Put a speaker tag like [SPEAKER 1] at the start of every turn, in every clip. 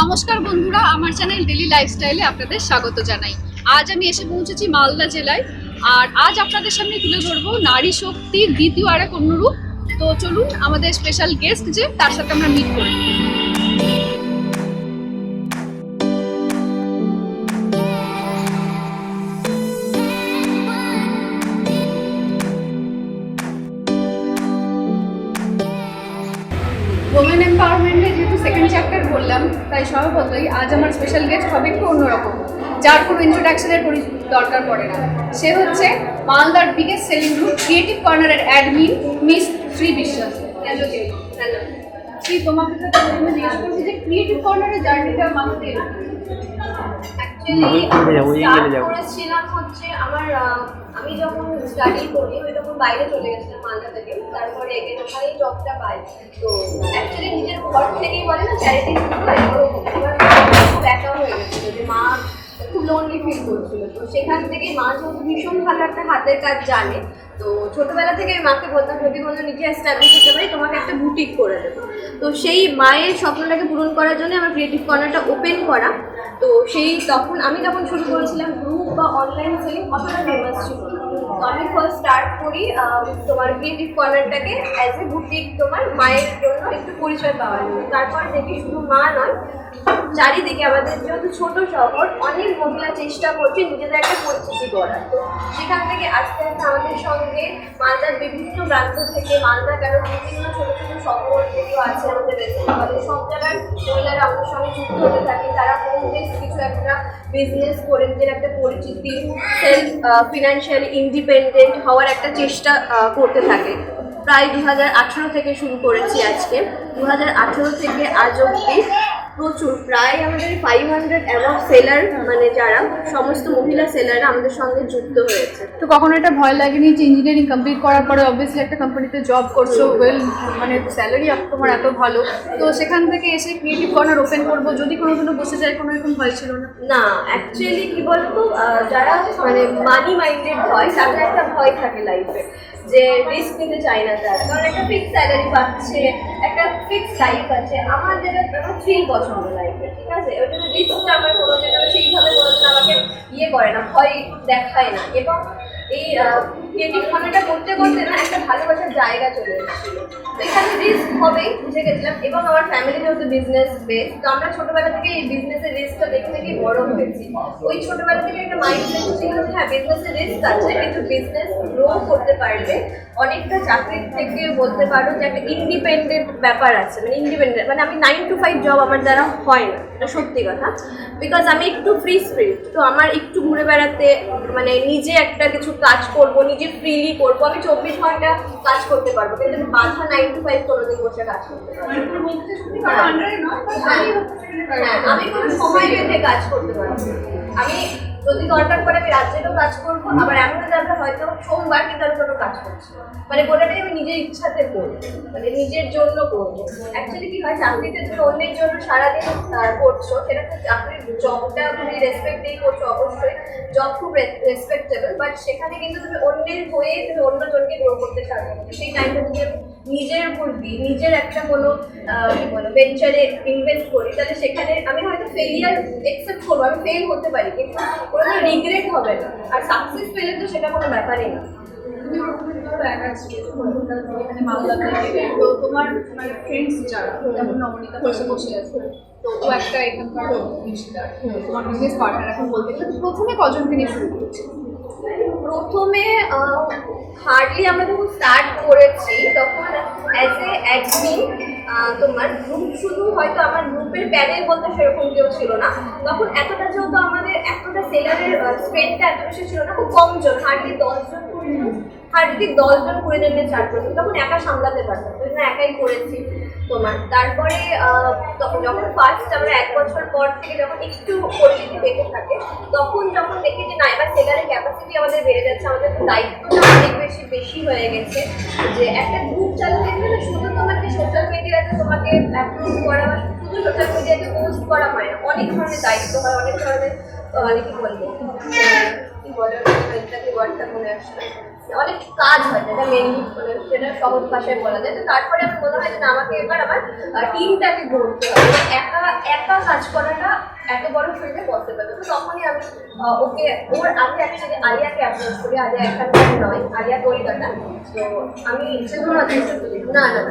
[SPEAKER 1] নমস্কার বন্ধুরা, আমার চ্যানেল ডেলি লাইফস্টাইলে আপনাদের স্বাগত জানাই। আজ আমি এসে পৌঁছেছি মালদা জেলায়, আর আজ আপনাদের সামনে তুলে ধরবো নারী শক্তির দ্বিতীয় আর এক অন্য রূপ। তো চলুন আমাদের স্পেশাল গেস্ট যে তার সাথে আমরা মিট করি। ওমেন এম্পাওয়ারমেন্টে যেহেতু সেকেন্ড চ্যাপ্টার বললাম, তাই স্বভাবতই আজ আমার স্পেশাল গেস্ট হবে একটু অন্যরকম, যার কোনো ইন্ট্রোডাকশনের দরকার পড়ে না। সে হচ্ছে মালদার বিগেস্ট সেলিং গ্রুপ ক্রিয়েটিভ কর্নারের admin miss Shri Biswas. Hello hello Shri, তোমাকে তো প্রথমে জিজ্ঞেস করছি যে ক্রিয়েটিভ কর্নারের জার্নিটা মালদাতে
[SPEAKER 2] করেছিলাম হচ্ছে আমি যখন স্টাডি করি ওই তখন বাইরে চলে গেছিলাম মালদা থেকে। তারপরে এগেন ওখানেই জবটা পাই। তো অ্যাকচুয়ালি নিজের ঘর থেকেই বলে না চ্যারিটি খুব একা হয়ে গেছিলো, যে মা খুব লোনলি ফিল করছিল। তো সেখান থেকেই মা যেহেতু ভীষণ ভালো একটা হাতের কাজ জানে, তো ছোটোবেলা থেকে মাকে বলতাম যদি কোনো নিজে এস্টাবলিশ হতে পারি তোমাকে একটা বুটিক করে দেবো। তো সেই মায়ের স্বপ্নটাকে পূরণ করার জন্য আমার ক্রিয়েটিভ কর্নারটা ওপেন করা। তো তখন আমি যখন শুরু করেছিলাম গ্রুপ বা অনলাইন সেলিং অতটা ফেমাস ছিল না। তো আমি ফার্স্ট স্টার্ট করি তোমার ক্রিয়েটিভ কর্নারটাকে অ্যাজ এ বুটিক, তোমার মায়ের জন্য একটু পরিচয় পাওয়ার জন্য। তারপর দেখি শুধু মা নয়, চারিদিকে আমাদের যেহেতু ছোট শহর, অনেক মহিলা চেষ্টা করছে নিজেদের একটা পরিচিতি গড়ার। তো সেখান থেকে আস্তে আস্তে আমাদের সঙ্গে মালদার বিভিন্ন প্রান্ত থেকে, মালদা কেন বিভিন্ন ছোটো ছোটো শহর থেকেও আছে আমাদের আমাদের সব জায়গার মহিলারা আমাদের সঙ্গে যুক্ত হতে থাকে। তারা হোম বেস কিছু একটা বিজনেস করে নিজের একটা পরিচিতি, সেলফ ফিনান্সিয়ালি ইন্ডিপেন্ডেন্ট হওয়ার একটা চেষ্টা করতে থাকে। প্রায় 2018 থেকে শুরু করেছি। আজকে 2018 থেকে আজ অবধি প্রচুর, প্রায় আমাদের 500 অ্যাবাভ সেলার, মানে যারা সমস্ত মহিলা সেলাররা আমাদের সঙ্গে যুক্ত হয়েছে।
[SPEAKER 1] তো কখনো এটা ভয় লাগেনি যে ইঞ্জিনিয়ারিং কমপ্লিট করার পরে অবভিয়াসলি একটা কোম্পানিতে জব করছো, মানে স্যালারি তোমার এত ভালো, তো সেখান থেকে এসে ক্রিয়েটিভ কর্নার ওপেন করবো যদি কোনো বসে যায়, কোনো এরকম ভয় ছিল না?
[SPEAKER 2] না, অ্যাকচুয়ালি কি বলতো, যারা মানে মানি মাইন্ডেড হয় তাদের একটা ভয় থাকে লাইফে, যে রিস্ক নিতে চায় না তারা, কারণ একটা ফিক্স স্যালারি পাচ্ছে, একটা ফিক্স লাইফ আছে। আমার যেটা থ্রিল পছন্দ লাইফে, ঠিক আছে, ওই জন্য রিস্কটা আমার কোনো জায়গায় সেইভাবে কোনোদিন আমাকে করে না, ভয় দেখায় না। এবং এই ক্রিয়েটিভ কর্নারটা করতে করতে না একটা ভালোবাসার জায়গা চলে এসেছিলো। তো এখানে রিস্ক হবেই বুঝে গেছিলাম। এবং আমার ফ্যামিলি যেহেতু বিজনেস বেস, তো আমরা ছোটোবেলা থেকে এই বিজনেসের রিস্কটা দেখে দেখেই বড় হয়েছি। ওই ছোটোবেলা থেকে একটা মাইন্ডসেট ছিল যে হ্যাঁ বিজনেসের রিস্ক আছে, কিন্তু বিজনেস গ্রো করতে পারলে অনেকটা চাকরির থেকে বলতে পারো যে একটা ইন্ডিপেন্ডেন্ট ব্যাপার আছে। মানে ইন্ডিপেন্ডেন্ট মানে আমি 9 to 5 জব আমার দ্বারা হয় না, এটা সত্যি কথা। বিকজ আমি একটু ফ্রি স্পিরিট, তো আমার একটু ঘুরে বেড়াতে, মানে নিজে একটা কিছু কাজ করবো, নিজে ফ্রিলি করবো, আমি 24 ঘন্টা কাজ করতে পারবো, কিন্তু আমি বাধা 9 to 5 কোনোদিন বসে কাজ করতে পারবো। হ্যাঁ, আমি কোনো সময় বেঁধে কাজ করতে পারবো। আমি যদি দরকার পড়ে আমি রাজ্যেরও কাজ করবো, আবার এমনও যাবে হয়তো সোমবার কিন্তু আমি কোনো কাজ করছি, মানে গোটাটাই আমি নিজের ইচ্ছাতে করবো, মানে নিজের জন্য করবো। অ্যাকচুয়ালি কি হয়, চাকরিতে তুমি অন্যের জন্য সারাদিন করছো, সেটা তো চাকরির জবটা তুমি রেসপেক্ট দিয়ে করছো, অবশ্যই জব খুব রেসপেক্টেবল, বাট সেখানে কিন্তু তুমি অন্যের হয়ে তুমি অন্যজনকে গ্রো করতে সাহায্য করছো। সেই টাইমটা যদি আমি নিজের উপর দিই, নিজের একটা কোনো ভেঞ্চারে ইনভেস্ট করি, তাহলে সেখানে আমি হয়তো ফেলিয়ার একসেপ্ট করবো, আমি ফেল হতে পারি, কিন্তু কোনো রিগ্রেট হবে না। আর সাকসেস পেলে তো সেটা কোনো ব্যাপারই না।
[SPEAKER 1] এখানে মালদাতে, তো তোমার ফ্রেন্ডস যারা, যেমন নবনীতা বসে আছে, তো ও একটা এখানকার তোমার বিজনেস পার্টনার, এখন বলতে গেলে প্রথমে কজনকে নিয়ে শুরু করেছি?
[SPEAKER 2] প্রথমে হার্ডলি আমরা যখন স্টার্ট করেছি তখন অ্যাজ এ অ্যাডমিন, তোমার গ্রুপ শুধু, হয়তো আমার গ্রুপের প্যানেল বলতে সেরকম কেউ ছিল না তখন। এতটা যেহেতু আমাদের এতটা সেলারের স্পেন্ডটা এত বেশি ছিল না, খুব কমজন, হার্ডলি 10 জন 20 জন নিয়ে চার্জ করছি, তখন একা সামলাতে পারতাম, ওই জন্য একাই করেছি তোমার। তারপরে তখন যখন ফার্স্ট আমরা 1 বছর পর থেকে যখন একটু পরিচিতি পেতে থাকে, তখন যখন দেখি যে না এবার সেলারের ক্যাপাসিটি আমাদের বেড়ে যাচ্ছে, আমাদের দায়িত্বটা অনেক বেশি হয়ে গেছে, যে একটা গ্রুপ চালাতে গেলে শুধু তোমাকে সোশ্যাল মিডিয়াতে তোমাকে অ্যাপ্রুভ করা বা শুধু সোশ্যাল মিডিয়াতে পোস্ট করা হয় না, অনেক ধরনের দায়িত্ব হয়, অনেক ধরনের মানে কি বলবো, কি বলে ওয়ার্ডটা মনে আসছে, অনেক কাজ হয় যেটা মেনলি সেটা সহজ ভাষায় বলা যায়। তো তারপরে আমার মনে হয় যে না, আমাকে এবার আমার টিমটাকে গড়তে হবে, একা একা কাজ করাটা এত বড় ফিল্ডে পসিবল। তো তখনই আমি আমি অ্যাকচুয়ালি আলিয়াকে অ্যাপ্রোচ করি। আলিয়া এখানকার নয়, আলিয়া কলকাতা। তো আমি না না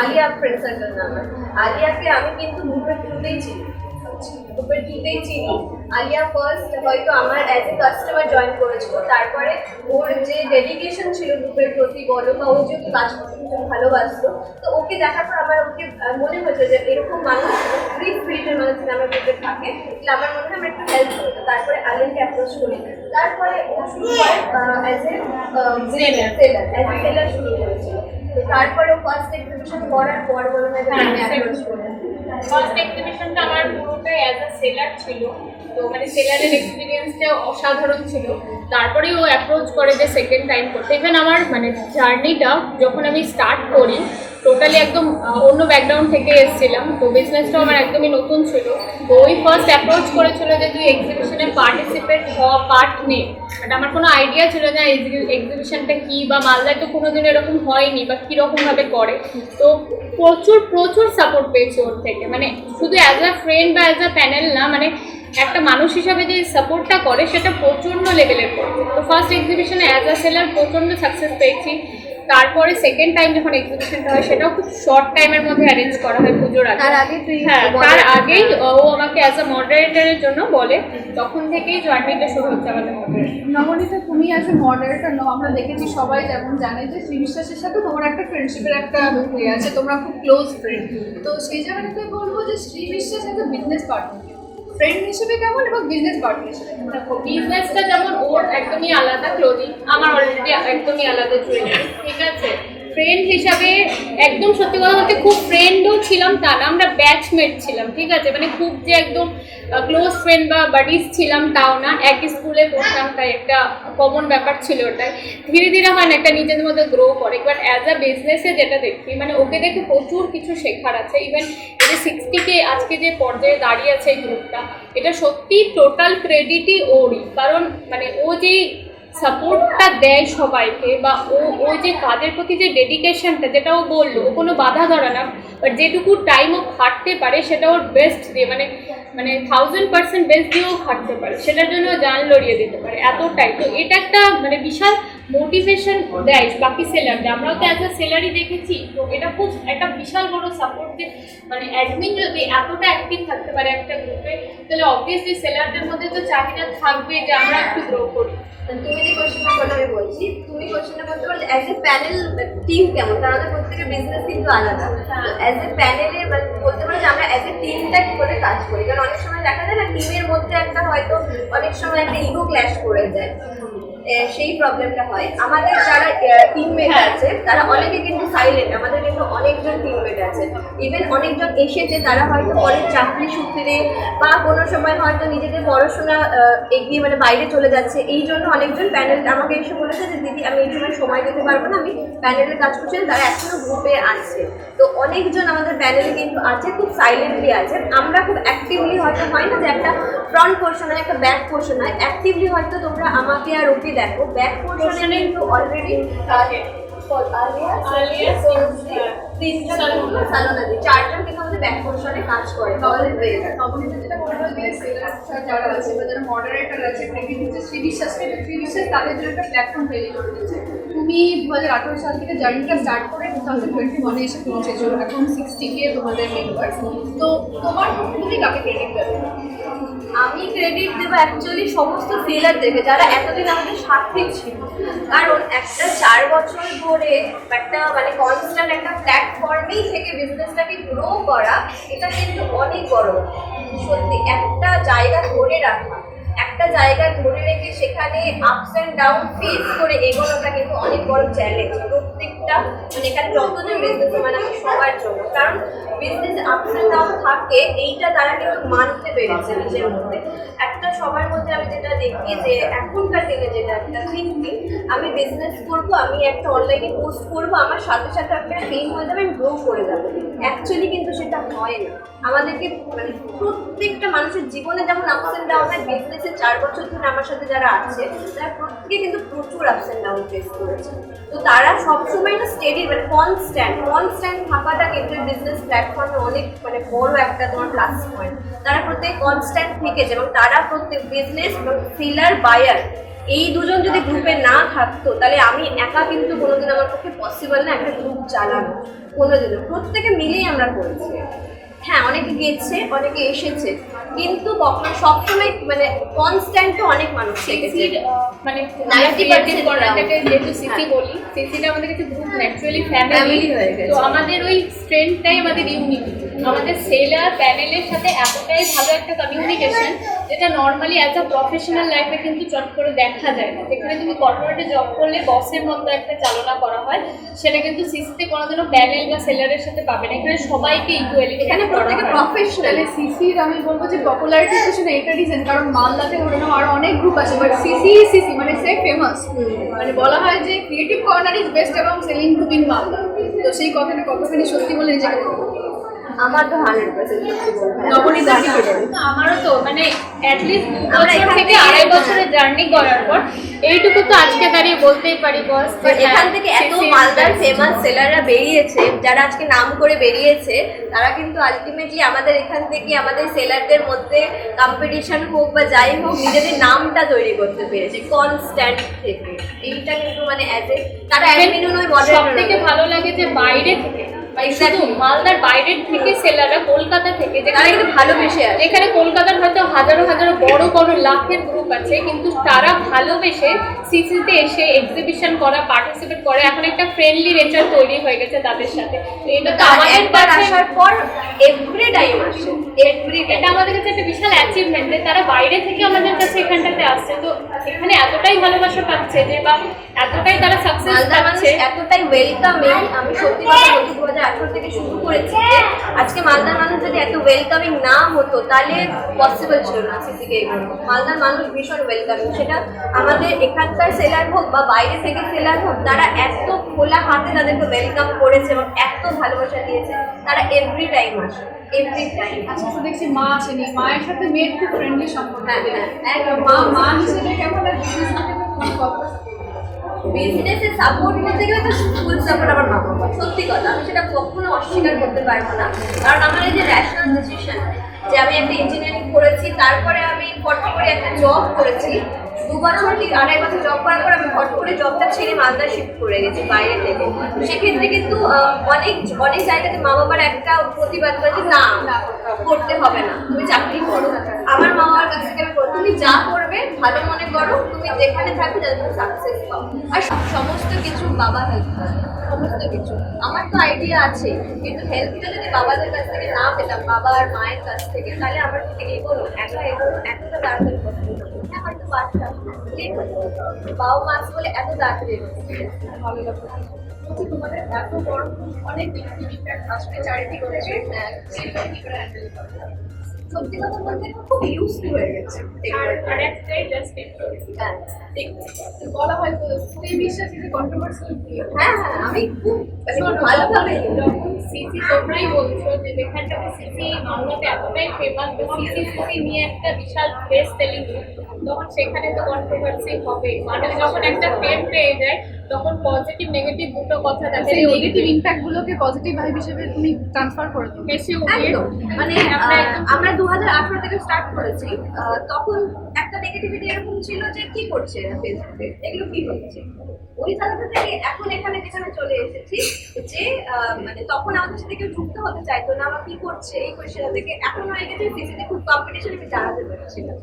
[SPEAKER 2] আলিয়া ফ্রেন্ড সার্কেল না আমার। আলিয়াকে আমি কিন্তু গ্রুপের থ্রুতেই চিনি। আলিয়া ফার্স্ট হয়তো আমার অ্যাজ এ কাস্টমার জয়েন করেছিল, তারপরে ওর যে ডেডিকেশন ছিল গ্রুপের প্রতি বলো বা ও যেহেতু কাজ করতে ভীষণ ভালোবাসতো, তো ওকে দেখার পর আমার ওকে মনে হয়েছে যে এরকম মানুষ ফ্রি স্পিরিটের মানুষ যদি আমার গ্রুপে থাকে তাহলে আমার মনে হয় আমার একটু হেল্প করতো। তারপরে আলিয়াকে অ্যাপ্রোচ করি, তারপরে ও শুরু করে অ্যাজ এ সেলার শুরু করেছিল। তারপরে ও ফার্স্ট এক্সিবিশন করার পর মনে হয় আমি অ্যাপ্রোচ করি।
[SPEAKER 3] ফার্স্ট এক্সিবিশনটা আমার পুরোটাই অ্যাজ আ সেলার ছিল, তো মানে সেলারের এক্সপিরিয়েন্সটা অসাধারণ ছিল। তারপরে ও অ্যাপ্রোচ করে যে সেকেন্ড টাইম করতে। ইভেন আমার মানে জার্নিটা যখন আমি স্টার্ট করি টোটালি একদম অন্য ব্যাকগ্রাউন্ড থেকে এসেছিলাম, তো বিজনেসটাও আমার একদমই নতুন ছিল। তো ওই ফার্স্ট অ্যাপ্রোচ করেছিল যে তুই এক্সিবিশনে পার্ট নে, বাট আমার কোনো আইডিয়া ছিল না এক্সিবিশনটা কী, বা মালদায় তো কোনোদিন এরকম হয়নি বা কীরকমভাবে করে। তো প্রচুর সাপোর্ট পেয়েছি ওর থেকে, মানে শুধু অ্যাজ আ ফ্রেন্ড বা অ্যাজ আ প্যানেল না, মানে একটা মানুষ হিসাবে যে সাপোর্টটা করে সেটা প্রচণ্ড লেভেলের করেছে। তো ফার্স্ট এক্সিবিশনে অ্যাজ আ সেলার প্রচণ্ড সাকসেস পেয়েছি। তারপরে সেকেন্ড টাইম যখন এক্সিবিশনটা হয় সেটাও খুব শর্ট টাইমের মধ্যে অ্যারেঞ্জ করা হয় পুজোর আগে। তার আগেই ও আমাকে অ্যাজ আ মডারেটরের জন্য বলে, তখন থেকেই জার্নিটা শুরু হচ্ছে আমাদের মধ্যে।
[SPEAKER 1] নবনীতা, তুমি অ্যাজ এ মডারেটর নাও, আমরা দেখেছি সবাই যেমন জানে যে শ্রী বিশ্বাসের সাথে তোমার একটা ফ্রেন্ডশিপের একটা হয়ে আছে, তোমরা খুব ক্লোজ ফ্রেন্ড। তো সেই জায়গাটাতে বলবো যে Shri Biswas as a business partner friend হিসেবে কেমন এবং বিজনেস পার্টনার হিসেবে কেমন?
[SPEAKER 3] দেখো, বিজনেসটা যেমন ওর একদমই আলাদা ক্লোদিং, আমার অলরেডি একদমই আলাদা জুয়েলারি, ঠিক আছে। ফ্রেন্ড হিসাবে একদম সত্যি কথা বলতে খুব ফ্রেন্ডও ছিলাম তা না, আমরা ব্যাচমেট ছিলাম, ঠিক আছে। মানে খুব যে একদম ক্লোজ ফ্রেন্ড বা বাডিজ ছিলাম তাও না, এক স্কুলে পড়তাম, তাই একটা কমন ব্যাপার ছিল ওটাই। ধীরে ধীরে হয় না একটা নিজেদের মধ্যে গ্রো করে। বাট অ্যাজ আ বিজনেসে যেটা দেখি, মানে ওকে দেখে প্রচুর কিছু শেখার আছে। ইভেন এই যে 60K আজকে যে পর্যায়ে দাঁড়িয়ে আছে এই গ্রুপটা, এটা সত্যি টোটাল ক্রেডিটই ওরই। কারণ মানে ও যেই সাপোর্টটা দেয় সবাইকে, বা ও যে কাজের প্রতি যে ডেডিকেশনটা, যেটা ও বললো, ও কোনো বাধা ধরে না, বাট যেটুকু টাইম ও খাটতে পারে সেটা ওর বেস্ট দিয়ে, মানে 1000% বেস্ট দিয়েও খাটতে পারে, সেটার জন্য জান লড়িয়ে দিতে পারে এতটাই। তো এটা একটা মানে বিশাল মোটিভেশন দেয় বাকি সেলারদের। আমরাও তো অ্যাজ আ সেলারই দেখেছি, তো এটা খুব একটা বিশাল বড় সাপোর্ট যে মানে অ্যাডমিন যদি এতটা অ্যাক্টিভ থাকতে পারে একটা গ্রুপে, তাহলে অবভিয়াসলি সেলারদের মধ্যে তো চাহিদা থাকবে যে আমরা একটু গ্রো করি।
[SPEAKER 2] তুমি যে কোয়েশ্চেনটা করলে আমি বলছি, তুমি কোয়েশ্চেনটা বলতে পারলে অ্যাজ এ প্যানেল টিম কেমন, কারণ আমাদের প্রত্যেকের বিজনেস কিন্তু আলাদা। অ্যাজ এ প্যানেলে বলতে পারো যে আমরা অ্যাজ এ টিমটা কি করে কাজ করি, কারণ অনেক সময় দেখা যায় না টিমের মধ্যে একটা হয়তো অনেক সময় একটা ইগো ক্ল্যাশ করে যায়, সেই প্রবলেমটা হয়। আমাদের যারা টিমমেট আছে তারা অনেকে কিন্তু সাইলেন্ট, আমাদের কিন্তু অনেকজন টিমমেট আছে। ইভেন অনেকজন এসেছে তারা হয়তো পরে চাকরি সূত্রে বা কোনো সময় হয়তো নিজেদের পড়াশোনা এগিয়ে মানে বাইরে চলে যাচ্ছে, এই জন্য অনেকজন প্যানেল আমাকে এসে বলেছে যে দিদি আমি এই সময় দিতে পারবো না, আমি প্যানেলে কাজ করছি, তারা এখনো গ্রুপে আছে। তো অনেকজন আমাদের প্যানেলে কিন্তু আছে, খুব সাইলেন্টলি আছে। আমরা খুব অ্যাক্টিভলি হয়তো হয় না যে একটা ফ্রন্ট পোর্শন হয় একটা ব্যাক পোর্শন হয়, অ্যাক্টিভলি হয়তো তোমরা আমাকে আর ওকে দেখো, ব্যাক পোর্শনে কিন্তু অলরেডি চারজন কিন্তু আমাদের ব্যাক পোর্শনে কাজ করে।
[SPEAKER 1] যেটা বলবো যে সেলার যারা আছে বা যারা মডারেটর আছে, ক্রেডিট হচ্ছে শ্রী বিশ্বাসকে। শ্রী বিশ্বাস তাদের জন্য একটা প্ল্যাটফর্ম তৈরি করে দিয়েছে। তুমি 2018 সাল থেকে জার্নিটা স্টার্ট করে 2021 এসে পৌঁছেছো, এখন 60K তোমাদের মেম্বার। তো তোমার তুমি কাকে ক্রেডিট দেবে?
[SPEAKER 2] আমি ক্রেডিট দেবো অ্যাকচুয়ালি সমস্ত সেলারদেরকে যারা এতদিন আমাদের সাথে ছিল, কারণ একটা 4 বছর ধরে একটা মানে কনস্ট্যান্ট একটা প্ল্যাটফর্মেই থেকে বিজনেসটাকে গ্রো করা, এটা কিন্তু অনেক বড়। সত্যি একটা জায়গা ধরে রাখা, একটা জায়গা ধরে রেখে সেখানে আপস অ্যান্ড ডাউন ফেস করে এগোনোটা কিন্তু অনেক বড় চ্যালেঞ্জ প্রত্যেকটা, মানে এখানে যতজন বিজনেস মানে আমি সবার জন্য। কারণ বিজনেস আপস অ্যান্ড ডাউন থাকে, এইটা তারা কিন্তু মানতে পেরেছে নিজের মধ্যে। একটা সবার মধ্যে আমি যেটা দেখি যে এখনকার দিনে যেটা একটা থিঙ্কিং, আমি বিজনেস করবো, আমি একটা অনলাইনে পোস্ট করবো, আমার সাথে সাথে একটা ফেম হয়ে যাবে, আমি গ্রো করে যাবো। অ্যাকচুয়ালি কিন্তু সেটা হয় না। আমাদেরকে মানে প্রত্যেকটা মানুষের জীবনে যেমন আপস অ্যান্ড ডাউন হয়, বিজনেসে 4 বছর ধরে আমার সাথে যারা আছে তারা প্রত্যেকে কিন্তু প্রচুর আপস অ্যান্ড ডাউন ফেস করেছে। তো তারা সবসময় না স্টেডি মানে কনস্ট্যান্ট থাকাটা কিন্তু বিজনেস প্ল্যাটফর্মে অনেক মানে বড় একটা তোমার প্লাস পয়েন্ট। তারা প্রত্যেক কনস্ট্যান্ট থেকেছে এবং তারা প্রত্যেক বিজনেস এবং সেলার বায়ার এই দুজন যদি গ্রুপে না থাকতো তাহলে আমি একা কিন্তু কোনোদিন আমার পক্ষে পসিবল না একটা গ্রুপ চালানো, কোনোদিনও। প্রত্যেকে মিলেই আমরা করেছি। হ্যাঁ, অনেকে গেছে, অনেকে এসেছে, কিন্তু কখনো সবসময় মানে কনস্ট্যান্ট অনেক মানুষ থেকেছে।
[SPEAKER 3] মানে
[SPEAKER 2] 90%
[SPEAKER 3] কর্নারটাকে যেহেতু সিসি বলি, সিসিটা আমাদের কাছে গ্রুপ ন্যাচুরালি ফ্যামিলি
[SPEAKER 2] Family হয়ে গেছে।
[SPEAKER 3] তো আমাদের ওই স্ট্রেংথটাই আমাদের ইউনিটি। আমাদের সেলার প্যানেলের সাথে এতটাই ভালো একটা কমিউনিকেশন, যেটা নর্মালি অ্যাজ আ প্রফেশনাল লাইফে কিন্তু চট করে দেখা যায় না। যেখানে তুমি কর্পোরেটে জব করলে বসের মতো একটা চালনা করা হয়, সেটা কিন্তু সিসিতে কোনোদিনও প্যানেল বা সেলারের সাথে পাবে না। এখানে সবাইকে ইকুয়ালি,
[SPEAKER 2] এখানে প্রত্যেকে প্রফেশনাল।
[SPEAKER 1] সিসির আমি বলবো যে পপুলারিটি পিছনে এটা রিজন, কারণ মালদাতে ধরে নাও আরো অনেক গ্রুপ আছে, বাট সিসি মানে সে ফেমাস। মানে বলা হয় যে ক্রিয়েটিভ কর্নার ইজ বেস্ট এবং সেলিং গ্রুপ ইন মালদা। তো সেই কথাটা কতখানি সত্যি বলে নিজেকে
[SPEAKER 2] আমার তো 100%
[SPEAKER 1] নবনীতা কি বলে?
[SPEAKER 3] আমারও তো মানে অ্যাটলিস্ট 2 বছর থেকে 2.5 বছরের জার্নি করার পর এইটুকু তো আজকে দাঁড়িয়ে বলতেই পারি বস,
[SPEAKER 2] এখান থেকে এত মালদার ফেমাস সেলাররা বেরিয়েছে, যারা আজকে নাম করে বেরিয়েছে, তারা কিন্তু আলটিমেটলি আমাদের এখান থেকে আমাদের সেলারদের মধ্যে কম্পিটিশন হোক বা যাই হোক নিজেদের নামটা তৈরি করতে পেরেছে কনস্ট্যান্ট থেকে। এইটা কিন্তু মানে অ্যাজ এ তারা অ্যাডমিনও নয়,
[SPEAKER 3] সব থেকে ভালো লাগে যে বাইরে থেকে, শুধু মালদার বাইরের থেকে সেলাররা কলকাতা থেকে,
[SPEAKER 2] তারা কিন্তু ভালোবেসে আসে।
[SPEAKER 3] যেখানে কলকাতার হয়তো হাজারো হাজারো বড় বড় লাখের গ্রুপ আছে, কিন্তু তারা ভালোবেসে সিসিতে এসে এক্সিবিশন করা, পার্টিসিপেট করে, এখন একটা ফ্রেন্ডলি নেচার তৈরি হয়ে গেছে তাদের সাথে। তো এটা তো আমাদের
[SPEAKER 2] একবার
[SPEAKER 3] কাছে
[SPEAKER 2] আসার পর এভরি টাইম আসে, এভরি টাইম।
[SPEAKER 3] এটা আমাদের কাছে একটা বিশাল অ্যাচিভমেন্ট যে তারা বাইরে থেকে আমাদের কাছে এখানটাতে আসছে। তো এখানে এতটাই ভালোবাসা পাচ্ছে যে, বা এতটাই তারা সাকসেস
[SPEAKER 2] মালদা মানুষ
[SPEAKER 3] পাচ্ছে,
[SPEAKER 2] এতটাই ওয়েলকামিং। আমি সত্যি কথা বলছি, 2018 থেকে শুরু করেছি যে আজকে মালদার মানুষ যদি এত ওয়েলকামিং না হতো তাহলে পসিবল ছিল না সিসিকে এগোনো। মালদার মানুষ ভীষণ ওয়েলকামিং, সেটা আমাদের এখানকার সেলার হোক বা বাইরে থেকে সেলার হোক, তারা এত খোলা হাতে তাদেরকে ওয়েলকাম করেছে এবং এত ভালোবাসা দিয়েছে। তারা এভরি টাইম আসে, এভরি টাইম।
[SPEAKER 1] আচ্ছা, তো দেখছি মা আসেনি, মায়ের সাথে মেয়ের খুব ফ্রেন্ডলি সম্পর্ক।
[SPEAKER 2] হ্যাঁ, একদম।
[SPEAKER 1] মা হিসেবে কেমন আর
[SPEAKER 2] বিজনেসে সাপোর্ট করতে গেলে তো ফুল সাপোর্ট আমার মা বাবা, সত্যি কথা। আমি সেটা কখনো অস্বীকার করতে পারবো না, কারণ আমার এই যে ন্যাশনাল ডিসিশন যে আমি একটা ইঞ্জিনিয়ারিং করেছি, তারপরে আমি ফট করে একটা জব করেছি, 2 বছর কি 2.5 বছর জব করার পর আমি ফট করে জবটা ছেড়ে মালদা শিফট করে গেছি বাইরে থেকে। সেক্ষেত্রে কিন্তু অনেক জায়গাতে মা বাবার একটা প্রতিবাদ করে যে না করতে হবে না, তুমি চাকরি করো। আমার মা বাবার কাছ থেকে আমি বলি, তুমি যা করবে ভালো মনে করো, তুমি যেখানে থাকবে যাতে তুমি সাকসেস পাও। আর সমস্ত কিছু বাবা হেল্প করে, সমস্ত কিছু। আমার তো আইডিয়া আছে, কিন্তু হেল্পটা যদি বাবাদের কাছ থেকে না পেতাম, বাবা আর মায়ের কাছ থেকে, তাহলে আমার থেকে এগোনো এতটা তাড়াতাড়ি পছন্দ হতো। হয়তো বাচ্চা বাবা মা আছে বলে এত তাড়াতাড়ি
[SPEAKER 1] ভালো লাগতো। তোমাদের এত বড় অনেক আসলে চ্যারিটি করেছে, সত্যি কথা বলতে খুব ইউজফুল হয়ে গেছে।
[SPEAKER 3] আর একটাই জাস্ট
[SPEAKER 1] বলা হয় তো সেই বিশ্বাসে যে কন্ট্রোভার্সিয়াল।
[SPEAKER 2] হ্যাঁ, আমি খুব ভালোভাবে
[SPEAKER 3] সিসি তোমরাই বলছো যে যেখানটাতে সিসি মামলাতে এতটাই ফেমাস, সিসি নিয়ে একটা বিশাল বেস্ট সেলিং, তখন সেখানে তো কন্ট্রোভার্সি হবে। মানুষ যখন একটা ফেম পেয়ে যায় তখন পজিটিভ নেগেটিভ দুটো কথা থাকে,
[SPEAKER 1] সেই নেগেটিভ ইমপ্যাক্ট গুলোকে পজিটিভ ভাইব হিসেবে তুমি ট্রান্সফার করে দাও।
[SPEAKER 3] বেশি উঠে
[SPEAKER 2] একদম। মানে আমরা 2018 থেকে স্টার্ট করেছি, তখন একটা নেগেটিভিটি এরকম ছিল যে কি করছে ফেসবুকে, এগুলো কি হচ্ছে। ওই জায়গাটা থেকে এখন এখানে যেখানে চলে এসেছি যে মানে তখন আমাদের সাথে কেউ যুক্ত হতে চাইতো না, বা কি করছে এই কোয়েশ্চেন থেকে এখন হয়ে গেছে সিসিতে খুব কম্পিটিশন আমি জানাতে পারছি না।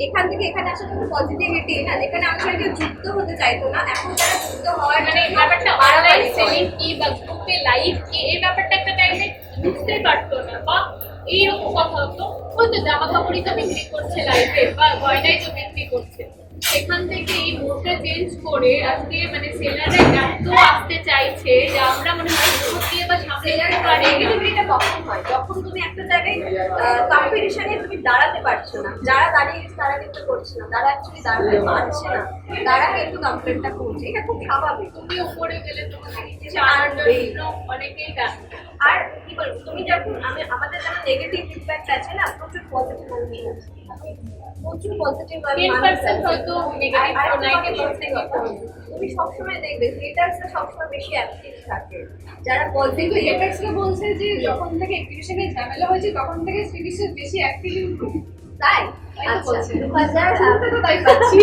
[SPEAKER 2] এখান থেকে এখানে আসার জন্য পজিটিভিটি না, যেখানে আমার সাথে কেউ যুক্ত হতে চাইতো না, এখন তারা যুক্ত হওয়ার
[SPEAKER 3] মানে ব্যাপারটা অনলাইন সেলিং কি বা গ্রুপে লাইভ কি, এই ব্যাপারটা একটা টাইমে বুঝতেই পারতো না, বা এইরকম কথা হতো। ওই তো জামা কাপড়ই তো বিক্রি করছে লাইফে, বা গয়নাই তো বিক্রি করছে। সেখান থেকে এই মুডটা চেঞ্জ করে আজকে মানে সেলাররা এত আসতে চাইছে যে আমরা মনে হয় উপর দিয়ে বা সামনে যেতে পারি।
[SPEAKER 2] নেগেটিভিটিটা কখন হয়? যখন তুমি একটা জায়গায় কম্পিটিশনে তুমি দাঁড়াতে পারছো না, যারা দাঁড়িয়ে গেছে তারা কিন্তু করছে না, যারা অ্যাকচুয়ালি দাঁড়াতে পারছে না তারা কিন্তু কমপ্লেনটা করছে। এটা খুব স্বাভাবিক।
[SPEAKER 3] তুমি উপরে গেলে তোমাকে নিচে টানার জন্য অনেকেই ডাকে।
[SPEAKER 2] আর কি বলবো, তুমি যখন আমাদের যেমন নেগেটিভ ইম্প্যাক্ট আছে না, প্রচুর পজিটিভ মানুষ আছে, প্রচুর পজিটিভ
[SPEAKER 3] 10% হয়তো নেগেটিভ,
[SPEAKER 2] আর
[SPEAKER 3] 90%
[SPEAKER 2] তুমি সবসময় দেখবে হেটার্সরা সবসময় বেশি অ্যাক্টিভ থাকে, যারা
[SPEAKER 1] কিন্তু
[SPEAKER 2] পজিটিভ।
[SPEAKER 1] হেটার্সরা বলছে যে যখন থেকে এক্সিবিশনে ঝামেলা হয়েছে তখন থেকে শ্রীবিশ্বের বেশি অ্যাক্টিভ।
[SPEAKER 2] তাই
[SPEAKER 1] তাই তো
[SPEAKER 2] আচ্ছা,
[SPEAKER 1] বলছে।
[SPEAKER 2] 2000
[SPEAKER 1] শুনতে তো তাই পাচ্ছি।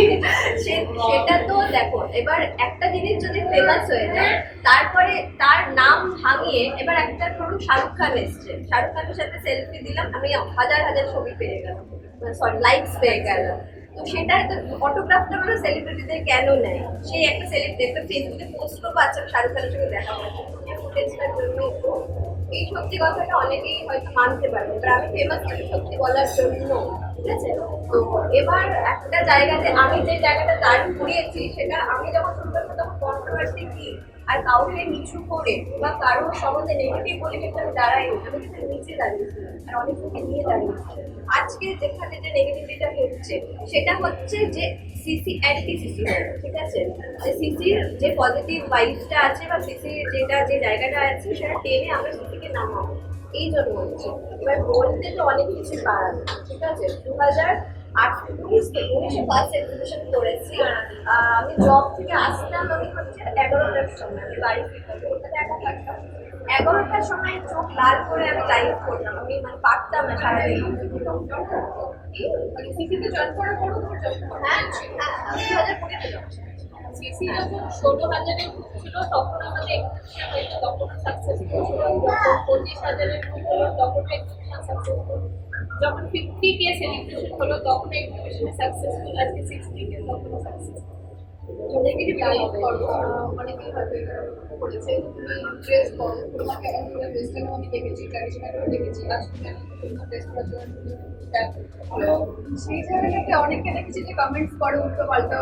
[SPEAKER 2] সেটা তো দেখো, এবার একটা জিনিস যদি ফেমাস হয়ে যায় তারপরে তার নাম ভাঙিয়ে, এবার একটা ধরুন শাহরুখ খান এসছে, শাহরুখ খানের সাথে সেলফি দিলাম, আমি হাজার হাজার ছবি পেয়ে গেলাম, সরি লাইকস পেয়ে গেলাম, তো সেটা তো অটোগ্রাফটা মানে সেলিব্রিটিদের কেন নেয়? সেই একটা সেলিব্রিটি একটা ফেসবুকে পোস্ট করবো, আচ্ছা শাহরুখ খানের সঙ্গে দেখা হয়েছে, ফুটেজটার জন্য। এই সত্যি কথাটা অনেকেই হয়তো মানতে পারবে, এবার আমি ফেমাস হয়েছি সত্যি বলার জন্য, ঠিক আছে? তো এবার একটা জায়গাতে আমি যে জায়গাটা দাঁড় করিয়েছি, সেটা আমি যখন শুরু করবো তখন কন্ট্রোভার্সি কি আর কাউকে নিচু করে বা কারোর সম্বন্ধে নেগেটিভ বলে কিন্তু আমি দাঁড়াইনি, আমি কিন্তু নিচে দাঁড়িয়েছিলাম আর অনেককে নিয়ে দাঁড়িয়েছি। আজকে যেখানে যে নেগেটিভিটিটা হচ্ছে সেটা হচ্ছে যে সিসি অ্যান্টি সিসি, ঠিক আছে? যে সিসির যে পজিটিভ ভাইবসটা আছে বা সিসির যেটা যে জায়গাটা আছে সেটা টেনে আমরা সিসিকে নামাবো, এই জন্য হচ্ছে। এবার বলতে তো অনেক কিছু পারার, ঠিক আছে? 2019 ফার্স্ট এক্সিবিশন করেছি। আমি জব থেকে আসতাম, আমি হচ্ছে 11টার সময়, আমি বাড়ি ফিরতাম, কলকাতা একা থাকতাম, 11টার সময় চোখ লাল করে আমি লাইভ করতাম, আমি মানে পারতাম না সারাদিন।
[SPEAKER 1] মানে সিসিতে জয়েন করার পরও তোমার জয়েন করা?
[SPEAKER 2] হ্যাঁ হ্যাঁ, আমি 2020-তে জব।
[SPEAKER 3] সিসি যখন 16,000-এর ছিল তখন আমাদের এক্সিবিশন হয়েছে, তখন সাকসেসফুল ছিল। যখন 25,000-এর হলো তখন এক্সিবিশন সাকসেসফুল। যখন 50K সেলিব্রেশন হলো তখন এক্সিবিশনে সাকসেসফুল। আজকে 60K তখন সাকসেসফুল।
[SPEAKER 1] নেগেটিভ লাইফ করো, অনেকেই হয়তো এটা করেছে। তুমি ড্রেস করো, তোমাকে ওয়েস্টার্নও আমি দেখেছি, ট্র্যাডিশনালও দেখেছি, আসলে ড্রেস করার জন্য তো সেই জায়গাটাতে অনেকে দেখেছি যে কমেন্টস করে, উল্টো পাল্টা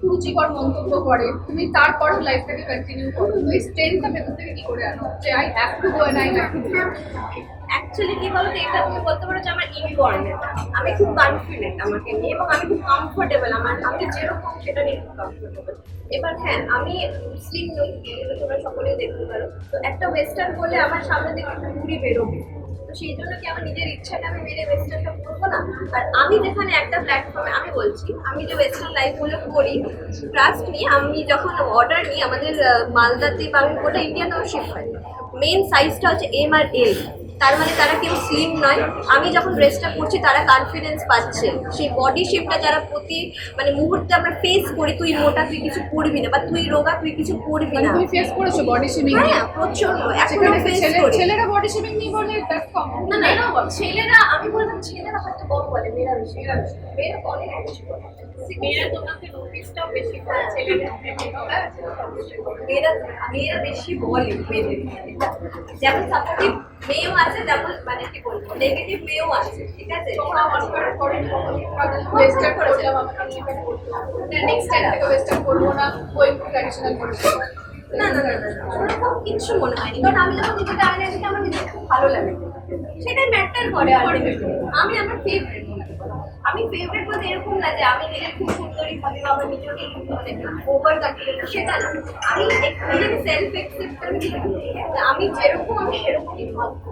[SPEAKER 1] রুচিকর মন্তব্য করে, তুমি তারপরও লাইফটাকে কন্টিনিউ করো। তো এই স্ট্রেংথটা ভেতর থেকে কি করে আনো যে I have to go and I have to do?
[SPEAKER 2] Actually কি বলতো, এটা তুমি বলতে পারো যে আমার ইনবর্ন, আমি খুব কনফিডেন্ট আমাকে নিয়ে এবং আমি খুব কমফোর্টেবল, আমি যেরকম সেটা নিয়ে খুব কমফোর্টেবল। এবার হ্যাঁ, আমি মুসলিম নই, এটা তোমরা সকলেই দেখতে পারো, তো একটা ওয়েস্টার্ন বলে আমার সামনে থেকে একটা ঘুরি বেরোবে, তো সেই জন্য কি আমার নিজের ইচ্ছাটা আমি মেরে ওয়েস্টার্নটা করবো না? আর আমি যেখানে একটা প্ল্যাটফর্মে, আমি বলছি আমি যে ওয়েস্টার্ন লাইফগুলো করি, ট্রাস্ট নিয়ে আমি যখন অর্ডার নিই আমাদের মালদাতে বা আমি গোটা ইন্ডিয়াতেও শিফট হয়, মেন সাইজটা হচ্ছে এম আর এল, তার মানে তারা কেউ স্লিম নয়। আমি যখন ড্রেসটা পরছি তারা কনফিডেন্স পাচ্ছে, সেই বডি শেপটা যারা প্রতি মানে মুহূর্তে আমরা ফেস করি, তুই মোটা তুই কিছু করবি না, বা তুই রোগা তুই কিছু করবি না।
[SPEAKER 1] তুমি ফেস করেছো বডি শেমিং?
[SPEAKER 2] হ্যাঁ প্রচন্ড, এখনো ফেস করি।
[SPEAKER 1] ছেলেরা বডি শেমিং নিয়ে বলে দ্যাটস কমন।
[SPEAKER 2] না না, ছেলেরা, আমি বললাম ছেলেরা হয়তো কম বলে, মেয়েরা বেশি, মেয়েরা অনেক বেশি বলে।
[SPEAKER 3] মেয়েরা তোমাকে নোটিশটাও বেশি করে, ছেলেদের থেকে।
[SPEAKER 2] মেয়েরা মেয়েরা বেশি বলে মেয়েদের, যেমন সাপোর্টিভ মেয়েও আছে, যেমন মানে কি বলবো নেগেটিভ মেয়েও আছে, ঠিক আছে?
[SPEAKER 1] ওয়েস্টার্ন করলাম, নেক্সট টাইম থেকে ওয়েস্টার্ন করবো না, ওই ট্র্যাডিশনাল করবো।
[SPEAKER 2] না না না না, ওরকম কিছু মনে হয়নি, কারণ আমি যখন নিজেকে আয়নায় দেখি আমার নিজেকে খুব ভালো লাগে, সেটাই ম্যাটার করে আলটিমেটলি। আমি আমার ফেভারিট মনে করি, আমি ফেভারিট বলতে এরকম না যে আমি নিজের খুব সুন্দরী ভাবি বা আমার নিজেকে মানে ওভার কাটিয়ে, সেটা না। আমি নিজেকে সেলফ অ্যাকসেপ্ট করি, আমি যেরকম আমি সেরকমই ভাববো,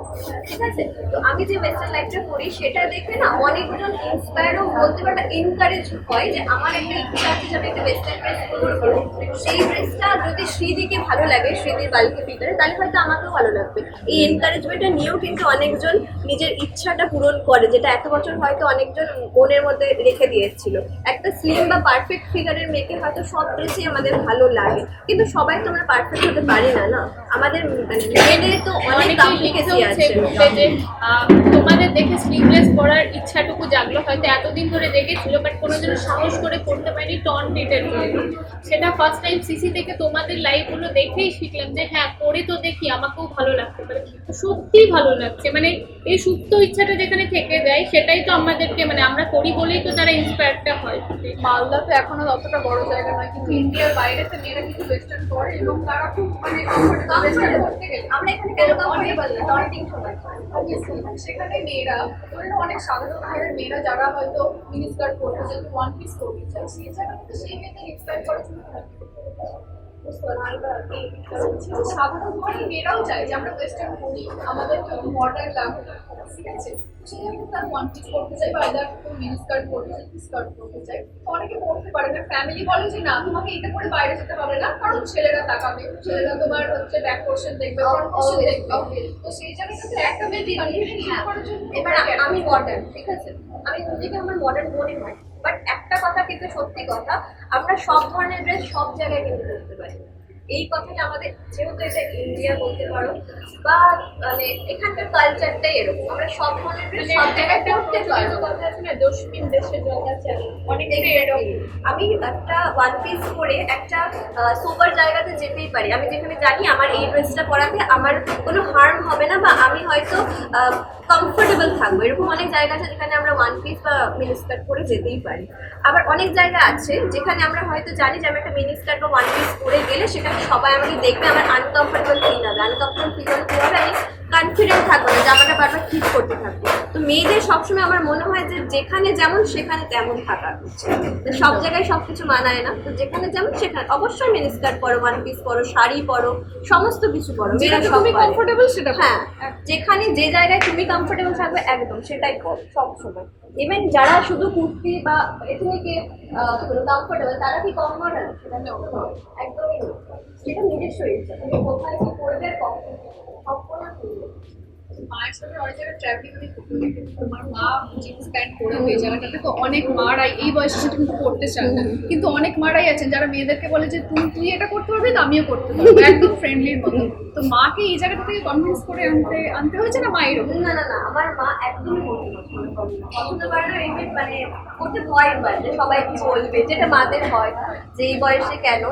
[SPEAKER 2] ঠিক আছে? তো আমি যে ওয়েস্টার্ন লাইফটা করি সেটা দেখে না অনেকজন ইন্সপায়ারও বলতে পারে, এনকারেজ হয় যে আমার একটা ইচ্ছা আছে যে আমি একটা ওয়েস্টার্ন ড্রেস করবো, সেই ড্রেসটা যদি শ্রীদিকে ভালো লাগে, শ্রীদির বালকে ভিতরে, তাহলে হয়তো আমাকেও ভালো লাগবে। এই এনকারেজমেন্টটা নিয়েও কিন্তু অনেকজন নিজের ইচ্ছাটা পূরণ করে, যেটা এত বছর হয়তো অনেকজন মনের মধ্যে রেখে দিয়েছিল। একটা স্লিম বা পারফেক্ট ফিগারের মেয়েকে হয়তো সব ড্রেসই আমাদের ভালো লাগে, কিন্তু সবাই তো আমরা পারফেক্ট হতে পারি না, না আমাদের মানে মেয়েদের তো অনেক কমপ্লিকেসি আছে।
[SPEAKER 3] যে তোমাদের দেখে স্লিভলেস পরার ইচ্ছাটুকু জাগলো, হয়তো এতদিন ধরে দেখেছিল বাট কোনোদিনও সাহস করে পড়তে পারিনি টর্ন নেটের জন্য। সেটা ফার্স্ট টাইম সিসি থেকে তোমাদের লাইভগুলো দেখেই শিখলাম যে হ্যাঁ পরে তো দেখি আমাকেও ভালো লাগতে পারে, সত্যিই ভালো লাগছে। মানে এই সুপ্ত ইচ্ছাটা যেখানে থেকে যায় সেটাই তো আমাদেরকে মানে আমরা করি বলেই তো তারা ইন্সপায়ারটা হয়।
[SPEAKER 1] মালদা তো এখনো অতটা বড় জায়গা নয়, কিন্তু ইন্ডিয়ার বাইরেতে মেয়েরা কিন্তু ওয়েস্টার্ন করে এবং তারা খুব মানে কমফোর্টেবল করতে গেলে
[SPEAKER 2] আমরা এখানে কেন কমফোর্টেবল না, ডন্টিং সময়
[SPEAKER 1] সেখানে মেয়েরা অনেক সাধারণ ঘরের মেয়েরা যারা হয়তো মিনি স্কার্ট পরতে চায়, ওয়ান পিস পরতে চায়, সেই জায়গা কিন্তু সেই মেয়েদের ইন্সপায়ার করার জন্য সাধারণ ঘরের মেয়েরাও চায় যে আমরা ওয়েস্টার্ন করি, আমাদের মডার্ন লাগবে, ঠিক আছে? সেটা কিন্তু তার ওয়ান পিস পরতে চাই বা এদার মিনি স্কার্ট পরতে চাই, স্কার্ট পরতে চাই, তো অনেকে পরতে পারে না। ফ্যামিলি বলে যে না তোমাকে এটা করে বাইরে যেতে হবে না, কারণ ছেলেরা তাকাবে, ছেলেরা তোমার হচ্ছে ব্যাক পোর্শন দেখবে, ফ্রন্ট পোর্শন দেখবে, তো সেই জায়গায় কিন্তু একটা মেয়ে কনফিডেন্স করার জন্য
[SPEAKER 2] এবার আমি মডার্ন, ঠিক আছে, আমি নিজেকে আমার মডার্ন মনে হয়, বাট একটা কথা কিন্তু সত্যি কথা, আমরা সব ধরনের ড্রেস সব জায়গায় কিন্তু করতে পারি। এই কথাটা আমাদের, যেহেতু এটা ইন্ডিয়া বলতে পারো বা মানে এখানকার কালচারটাই এরকম, আমরা সব ধরনের ড্রেস সব জায়গায় করতে পারবো।
[SPEAKER 3] কথা আছে না, দোষহীন দেশে জল আছে, অনেকটাই এরকম।
[SPEAKER 2] আমি একটা ওয়ান পিস পরে একটা সোবার জায়গাতে যেতেই পারি, আমি যেখানে জানি আমার এই ড্রেসটা পরাতে আমার কোনো হার্ম হবে না বা আমি হয়তো কমফোর্টেবল থাকবো। এরকম অনেক জায়গা আছে যেখানে আমরা ওয়ান পিস বা মিনি স্কার্ট পরে যেতেই পারি। আবার অনেক জায়গা আছে যেখানে আমরা হয়তো জানি যে আমি একটা মিনি স্কার্ট বা ওয়ান পিস পরে গেলে সেখানে সবাই আমাকে দেখবে, আমার আনকমফোর্টেবল ফিল হবে। আনকমফোর্টেবল ফিল হলে কী হবে, আমি কনফিডেন্ট থাকবো না, জামাটা বারবার ঠিক করতে থাকবো। তো মেয়েদের সবসময় আমার মনে হয় যে যেখানে যেমন সেখানে তেমন থাকা উচিত। সব জায়গায় সব কিছু মানায় না, তো যেখানে যেমন সেখানে অবশ্যই মিনি স্কার্ট পরো, ওয়ান পিস পরো, শাড়ি পরো, সমস্ত কিছু পরো, মেয়েরা সব
[SPEAKER 1] কমফোর্টেবল সেটা।
[SPEAKER 2] হ্যাঁ, যেখানে যে জায়গায় তুমি কমফোর্টেবল থাকবে একদম সেটাই করো সবসময়। ইভেন যারা শুধু কুর্তি বা এথনিকে কমফোর্টেবল, তারা কি কম মডার্ন? সেটা একদমই না, সেটা নিজস্ব ইচ্ছা, তুমি কোথায় কি করবে সব কোনো।
[SPEAKER 1] মায়ের সাথে অনেক জায়গায় ট্রাভেলিং আমি করতে দেখেছি, তোমার মা জিন্স প্যান্ট পরে ওই জায়গাটাতে তো অনেক মারাই এই বয়সে সেটা কিন্তু করতে চান না, কিন্তু অনেক মারাই আছেন যারা মেয়েদেরকে বলে যে তুই এটা করতে পারবি তো আমিও করতে পারবো, একদম ফ্রেন্ডলির মতো। তো মাকে এই জায়গাটা থেকে কনভিন্স করে আনতে হয়েছে না মা এরকম?
[SPEAKER 2] না না না, আমার মা একদমই পছন্দ করে না, ইভেন মানে করতে ভয় পায় যে সবাই কি বলবে, যেটা মাদের হয় যে এই বয়সে কেন।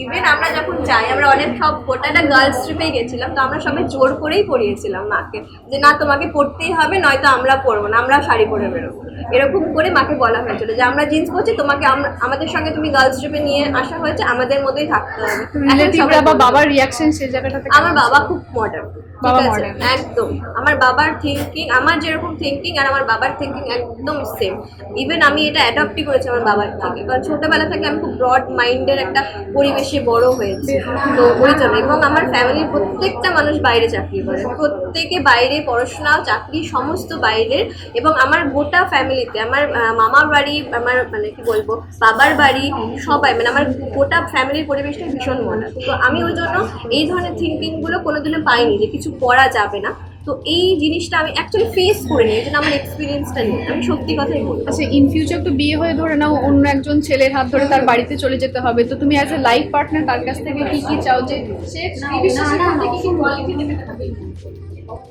[SPEAKER 2] ইভেন আমরা যখন যাই, আমরা অনেক সব গোটাটা গার্লস ট্রিপে গেছিলাম, তো আমরা সবাই জোর করেই পরিয়েছিলাম মাকে যে না তোমাকে পড়তেই হবে, নয়তো আমরা পরবো না, আমরা শাড়ি পরে বেরোবো। এরকম করে মাকে বলা হয়েছিল যে আমরা জিন্স করছি, তোমাকে আমাদের সঙ্গে তুমি গার্লস ট্রিপে নিয়ে আসা হয়েছে, আমাদের মধ্যেই থাকতে হবে।
[SPEAKER 1] রিলেটিভরা বা বাবার রিয়াকশন সেই জায়গাটাতে?
[SPEAKER 2] আমার বাবা খুব মডার্ন,
[SPEAKER 1] বাবা মডার্ন
[SPEAKER 2] একদম। আমার বাবার থিঙ্কিং, আমার যেরকম থিঙ্কিং আর আমার বাবার থিঙ্কিং একদম সেম। ইভেন আমি এটা অ্যাডপ্টই করেছি আমার বাবার থেকে, কারণ ছোটবেলা থেকে আমি খুব ব্রড মাইন্ডের একটা পরিবেশে বড় হয়েছি, তো ওই জন্য। এবং আমার ফ্যামিলির প্রত্যেকটা মানুষ বাইরে চাকরি করে, প্রত্যেকে বাইরে পড়াশোনা চাকরি সমস্ত বাইরের। এবং আমার গোটা ফ্যামিলিতে আমার মামার বাড়ি, আমার মানে কি বলবো বাবার বাড়ি, সবাই মানে আমার গোটা ফ্যামিলির পরিবেশটা ভীষণ মডার্ন। তো আমি ওই জন্য এই ধরনের থিঙ্কিংগুলো কোনোদিনও পাইনি যে কিছু করা যাবে না। তো এই জিনিসটা আমি অ্যাকচুয়ালি ফেস করে নিই, এই জন্য আমার এক্সপিরিয়েন্সটা নেই, আমি সত্যি কথাই বলবো।
[SPEAKER 1] আচ্ছা, ইন ফিউচার তো বিয়ে হয়ে ধরে নাও অন্য একজন ছেলের হাত ধরে তার বাড়িতে চলে যেতে হবে, তো তুমি অ্যাজ এ লাইফ পার্টনার তার কাছ থেকে কি কি চাও যে সে এই বিশ্বাসের মধ্যে কি কি কোয়ালিটি দেবে?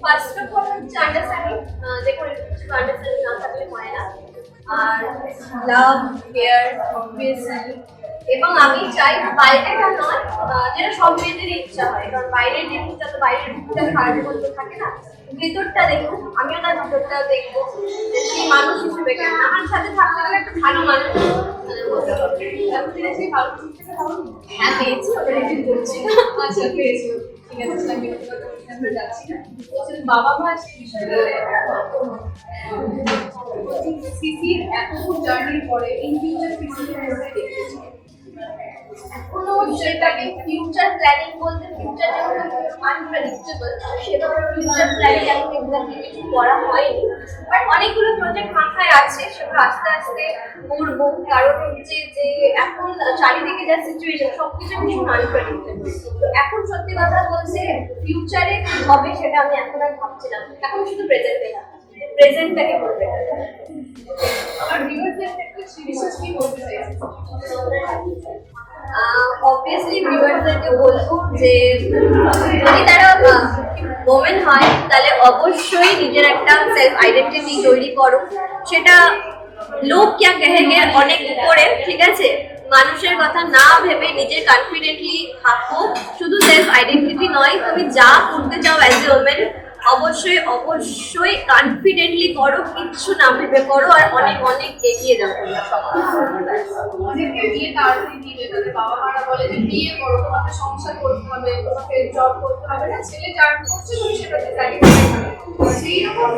[SPEAKER 2] ফার্স্ট অফ অল হচ্ছে আন্ডারস্ট্যান্ডিং, যে কোনো কিছু আন্ডারস্ট্যান্ডিং না থাকলে হয় না। আর লাভ, কেয়ার, অবভিয়াসলি। এবং আমি চাই বাইরেটা নয়, যেটা সব মেয়েদেরই ইচ্ছা হয়, কারণ বাইরের জিনিসটা তো বাইরের ভিতরটা খারাপের মধ্যে থাকে না, ভিতরটা দেখুন, আমিও তার ভিতরটা দেখবো যে সেই মানুষ হিসেবে কেন আমার সাথে থাকতে গেলে একটা ভালো মানুষ হতে হবে। সেই ভালো হ্যাঁ পেয়েছি, ওটা রিভিউ করছি।
[SPEAKER 1] আচ্ছা, পেয়েছি, ঠিক আছে, আমি যাচ্ছি না। বাবা মা সিসির এত জার্নির পরে ইন ফিউচার সিসি
[SPEAKER 2] এখনো সেটাকে ফিউচার প্ল্যানিং বলতে, ফিউচার যেমন আনপ্রেডিক্টেবল, সেভাবে ফিউচার প্ল্যানিং এখন এক্সাক্টলি কিছু করা হয়নি। বাট অনেকগুলো প্রজেক্ট মাথায় আছে, সেগুলো আস্তে আস্তে করবো। কারণ হচ্ছে যে এখন চারিদিকে যা সিচুয়েশন, সবকিছু ভীষণ আনপ্রেডিক্টেবল। তো এখন সত্যি কথা বলতে ফিউচারে কি হবে সেটা আমি এখন আর ভাবছি না, এখন শুধু প্রেজেন্টে প্রেজেন্টটাকে করবে।
[SPEAKER 1] আর ভিউয়ারদের ক্ষেত্রে বিশেষ কি বলতে চাইছেন?
[SPEAKER 2] অবভিয়াসলি ভিউয়ারদেরকে বলবো যে যদি তারা ওমেন হয় তাহলে অবশ্যই নিজের একটা সেলফ আইডেন্টিটি তৈরি করো। সেটা লোক ক্যা কহেগে অনেক করে, ঠিক আছে, মানুষের কথা না ভেবে নিজের কনফিডেন্টলি থাকো। শুধু সেলফ আইডেন্টিটি নয়, তুমি যা করতে চাও অ্যাজ এ ওমেন অবশ্যই অবশ্যই কনফিডেন্টলি করো, কিচ্ছু না ভেবে করো, আর অনেক অনেক এগিয়ে যাও।
[SPEAKER 1] অনেকে বিয়ে তাড়াতাড়ি দিলে তাদের বাবা মারা বলে যে বিয়ে করো, তোমাকে সংসার করতে হবে, তোমাকে জব করতে হবে না, ছেলে যা করছে তুমি সেটাতে স্যাটিসফাই করো। সেই রকম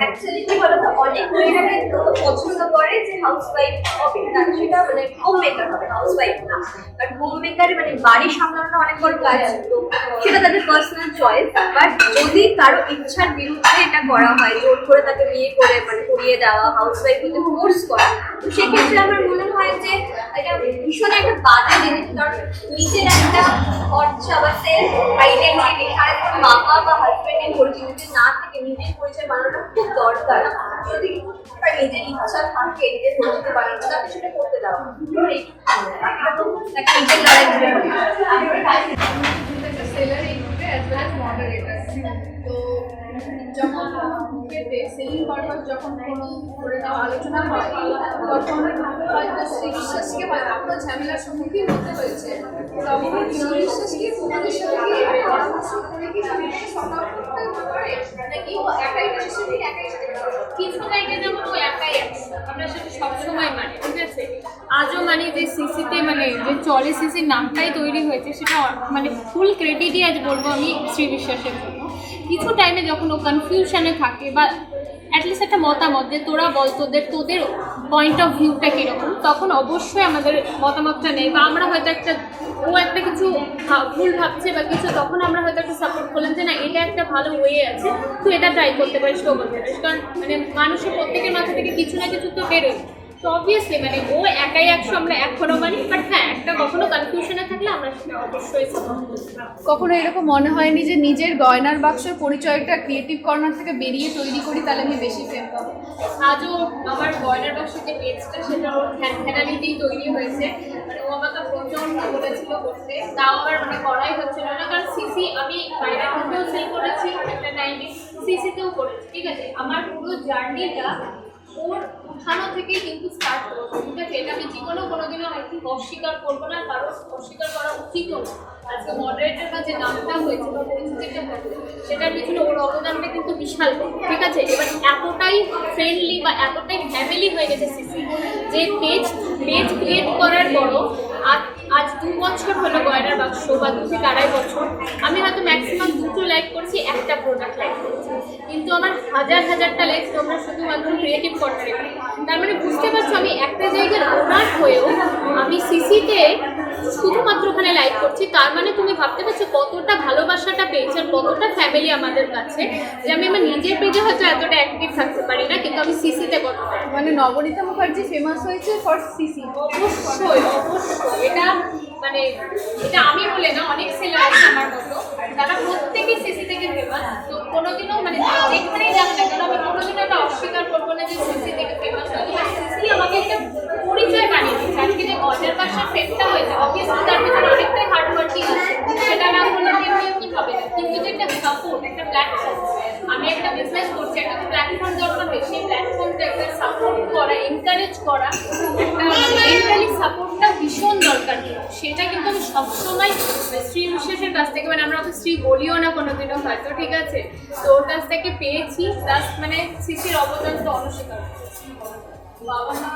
[SPEAKER 2] অ্যাকচুয়ালি কি বলতো, অনেক মেয়েরা কিন্তু পছন্দ করে যে হাউস ওয়াইফ হবে, তার সেটা মানে হোম মেকার হবে, হাউস ওয়াইফ না। বাট হোম মেকারে মানে বাড়ি সামলানো অনেক বড় কাজ, তো সেটা তাদের পার্সোনাল চয়েস। বাট যদি কারো ইচ্ছার বিরুদ্ধে এটা করা হয়, জোর করে তাকে বিয়ে করে মানে করিয়ে দেওয়া, হাউস ওয়াইফ হতে ফোর্স করা, তো সেক্ষেত্রে আমার মনে হয় যে এটা ভীষণ একটা বাজে জিনিস। কারণ নিজের একটা খরচা বা সেলফ আইডেন্টিটি আর বাবা বা হাজবেন্ডের পরিচয় না থেকে নিজের পরিচয় বানানোটা খুব দরকার। যদি তার নিজের ইচ্ছা থাকে নিজের পরিচয় বানানো, তাকে সেটা করতে দেওয়া। তাকে নিজের লড়াই দিতে
[SPEAKER 1] একটা সেলার এই গ্রুপে অ্যাজ ওয়েল অ্যাজ মডারেটর। তো যখন গ্রুপেতে সেলিং পারপাস যখন কোনো করে দেওয়া আলোচনা হয়, তখন হয়তো শ্রীবিশ্বাসকে হয়তো কোনো ঝামেলার সম্মুখীন হতে হয়েছে। তখন শ্রীবিশ্বাসকে তোমাদের সঙ্গে পরামর্শ করে কি তাদেরকে সকাল করতে পারে, নাকি ও একাই ডিসিশন নিয়ে একাই সেটা করে?
[SPEAKER 3] কিছু জায়গায় যেমন ও একাই আছে, আমরা সেটা সবসময় মানি, ঠিক আছে। আজও মানে যে সিসিতে মানে যে চলে সিসির নামটাই তৈরি হয়েছে, সেটা মানে ফুল ক্রেডিটই আজ বলবো আমি শ্রী বিশ্বাসের জন্য। কিছু টাইমে যখন ও কনফিউশনে থাকে বা অ্যাটলিস্ট একটা মতামত যে তোরা বল তোদের পয়েন্ট অফ ভিউটা কীরকম, তখন অবশ্যই আমাদের মতামতটা নেই, বা আমরা হয়তো ও একটা কিছু ভুল ভাবছে বা কিছু, তখন আমরা হয়তো একটা সাপোর্ট করলাম যে না এটা একটা ভালো ওয়ে আছে, তো এটা ট্রাই করতে পারিস, তো করতে পারিস। কারণ মানে মানুষের প্রত্যেকের মাথা থেকে কিছু না কিছু তো বেরোয়। তো অবভিয়াসলি মানে ও একাই 100 আমরা এখনও মানি, বাট হ্যাঁ একটা কখনো কনফিউশনে থাকলে আমরা সেটা অবশ্যই সাপোর্ট করতে পারি।
[SPEAKER 1] কখনো এরকম মনে হয়নি যে নিজের গয়নার বাক্সের পরিচয়টা ক্রিয়েটিভ কর্নার থেকে বেরিয়ে তৈরি করি, তাহলে আমি বেশি ফেম পাবো?
[SPEAKER 3] আজও আমার গয়নার বাক্স যে পেজটা, সেটা ওর ধ্যানানিতেই তৈরি হয়েছে। মানে ও আমাকে প্রচন্ড বলেছিল করতে, তাও আবার মানে করাই হচ্ছিল না। কারণ সিসি আমি বাইরের মধ্যেও সেল করেছি একটা টাইমে, সিসিতেও করেছি, ঠিক আছে। আমার পুরো জার্নিটা ওর উঠানো থেকেই কিন্তু স্টার্ট করবো, ঠিক আছে। এটা আমি জীবনেও কোনোদিনও অস্বীকার করবো না, কারো অস্বীকার করা উচিতও না। আজকে মডারেটর বা যে নামটা হয়েছে বা পরিচিতিটা হয়েছে, সেটার পিছনে ওর অবদানটা কিন্তু বিশাল, ঠিক আছে। এবার এতটাই ফ্রেন্ডলি বা এতটাই ফ্যামিলি হয়ে গেছে সিসি, যে পেজ ক্রিয়েট করার পরও আজ 2 বছর হলো গয়নার বাক্স, বা 2 থেকে 2.5 বছর, আমি হয়তো ম্যাক্সিমাম 2টো লাইক করছি, একটা প্রোডাক্ট লাইক করছি, কিন্তু আমার হাজারটা লাইক তোমরা শুধুমাত্র ক্রিয়েটিভ কর্নারে। তার মানে বুঝতে পারছো আমি একটা জায়গার ওনার হয়েও আমি সিসিতে শুধুমাত্র ওখানে লাইক করছি। তার মানে তুমি ভাবতে পারছো কতটা ভালোবাসাটা পেয়েছে, কতটা ফ্যামিলি আমাদের কাছে, যে আমি আমার নিজের পেজে হয়তো এতটা অ্যাক্টিভ থাকতে পারি না, কিন্তু আমি সিসিতে কতটা।
[SPEAKER 1] মানে নবনীতা মুখার্জি ফেমাস হয়েছে ফর সিসি।
[SPEAKER 3] অবশ্যই এটা মানে এটা আমি বলে না, অনেক সেলার আছে আমার মতো, তারা প্রত্যেকেই সিসি থেকে ফেমাস। তো কোনোদিনও মানে যেখানেই যাবে না কেন, আমি কোনোদিনও এটা অস্বীকার করবো না যে সিসি থেকে ফেমাস হয়েছে। সিসি আমাকে একটা পরিচয় বানিয়ে দিচ্ছে। আজকে যে গয়নার বাক্সের ফেমটা হয়েছে, অবভিয়াসলি তার ভিতরে অনেকটাই হার্ড ওয়ার্কিং আছে, সেটা না করলে এমনি হবে না। কিন্তু যে একটা সাপোর্ট, একটা প্ল্যাটফর্ম, আমি একটা বিজনেস করছি, একটা প্ল্যাটফর্ম দরকার হয়, সেই প্ল্যাটফর্মটা একটা সাপোর্ট করা, এনকারেজ করা, একটা মেন্টালি সাপোর্টটা ভীষণ দরকার। সেটা কিন্তু আমি সবসময় শ্রী বিশ্বাসের কাছ থেকে, মানে আমরা ওকে শ্রী বলিও না কোনোদিনও হয়তো, ঠিক আছে, তো ওর কাছ থেকে পেয়েছি। প্লাস মানে সিসির অবদান তো অনস্বীকার।
[SPEAKER 1] বাবা মা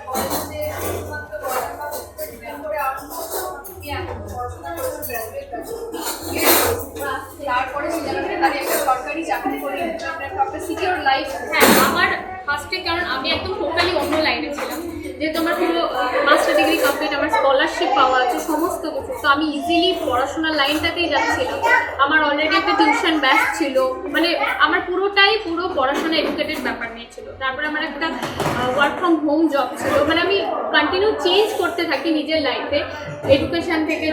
[SPEAKER 1] কলেজে শুধুমাত্র গয়নার বাক্স থেকে বের করে আরম্ভ তুমি এখন পড়াশোনা করেছো, গ্র্যাজুয়েট তারপরে তাদের একটা সরকারি চাকরি করে একটা সিকিউর লাইফ।
[SPEAKER 3] হ্যাঁ, আমার ফার্স্টে, কারণ আমি একদম টোটালি অন্য লাইনে ছিলাম, যেহেতু আমার পুরো মাস্টার ডিগ্রি কমপ্লিট, আমার স্কলারশিপ পাওয়া আছে, সমস্ত কিছু, তো আমি ইজিলি পড়াশোনার লাইনটাতেই যাচ্ছিলাম। আমার অলরেডি একটা টিউশন ব্যাচ ছিল, মানে আমার পুরো পড়াশোনা এডুকেটেড ব্যাপার নিয়ে ছিল। তারপরে আমার একটা ওয়ার্ক ফ্রম হোম জব ছিল, মানে আমি কন্টিনিউ চেঞ্জ করতে থাকি নিজের লাইফে, এডুকেশন থেকে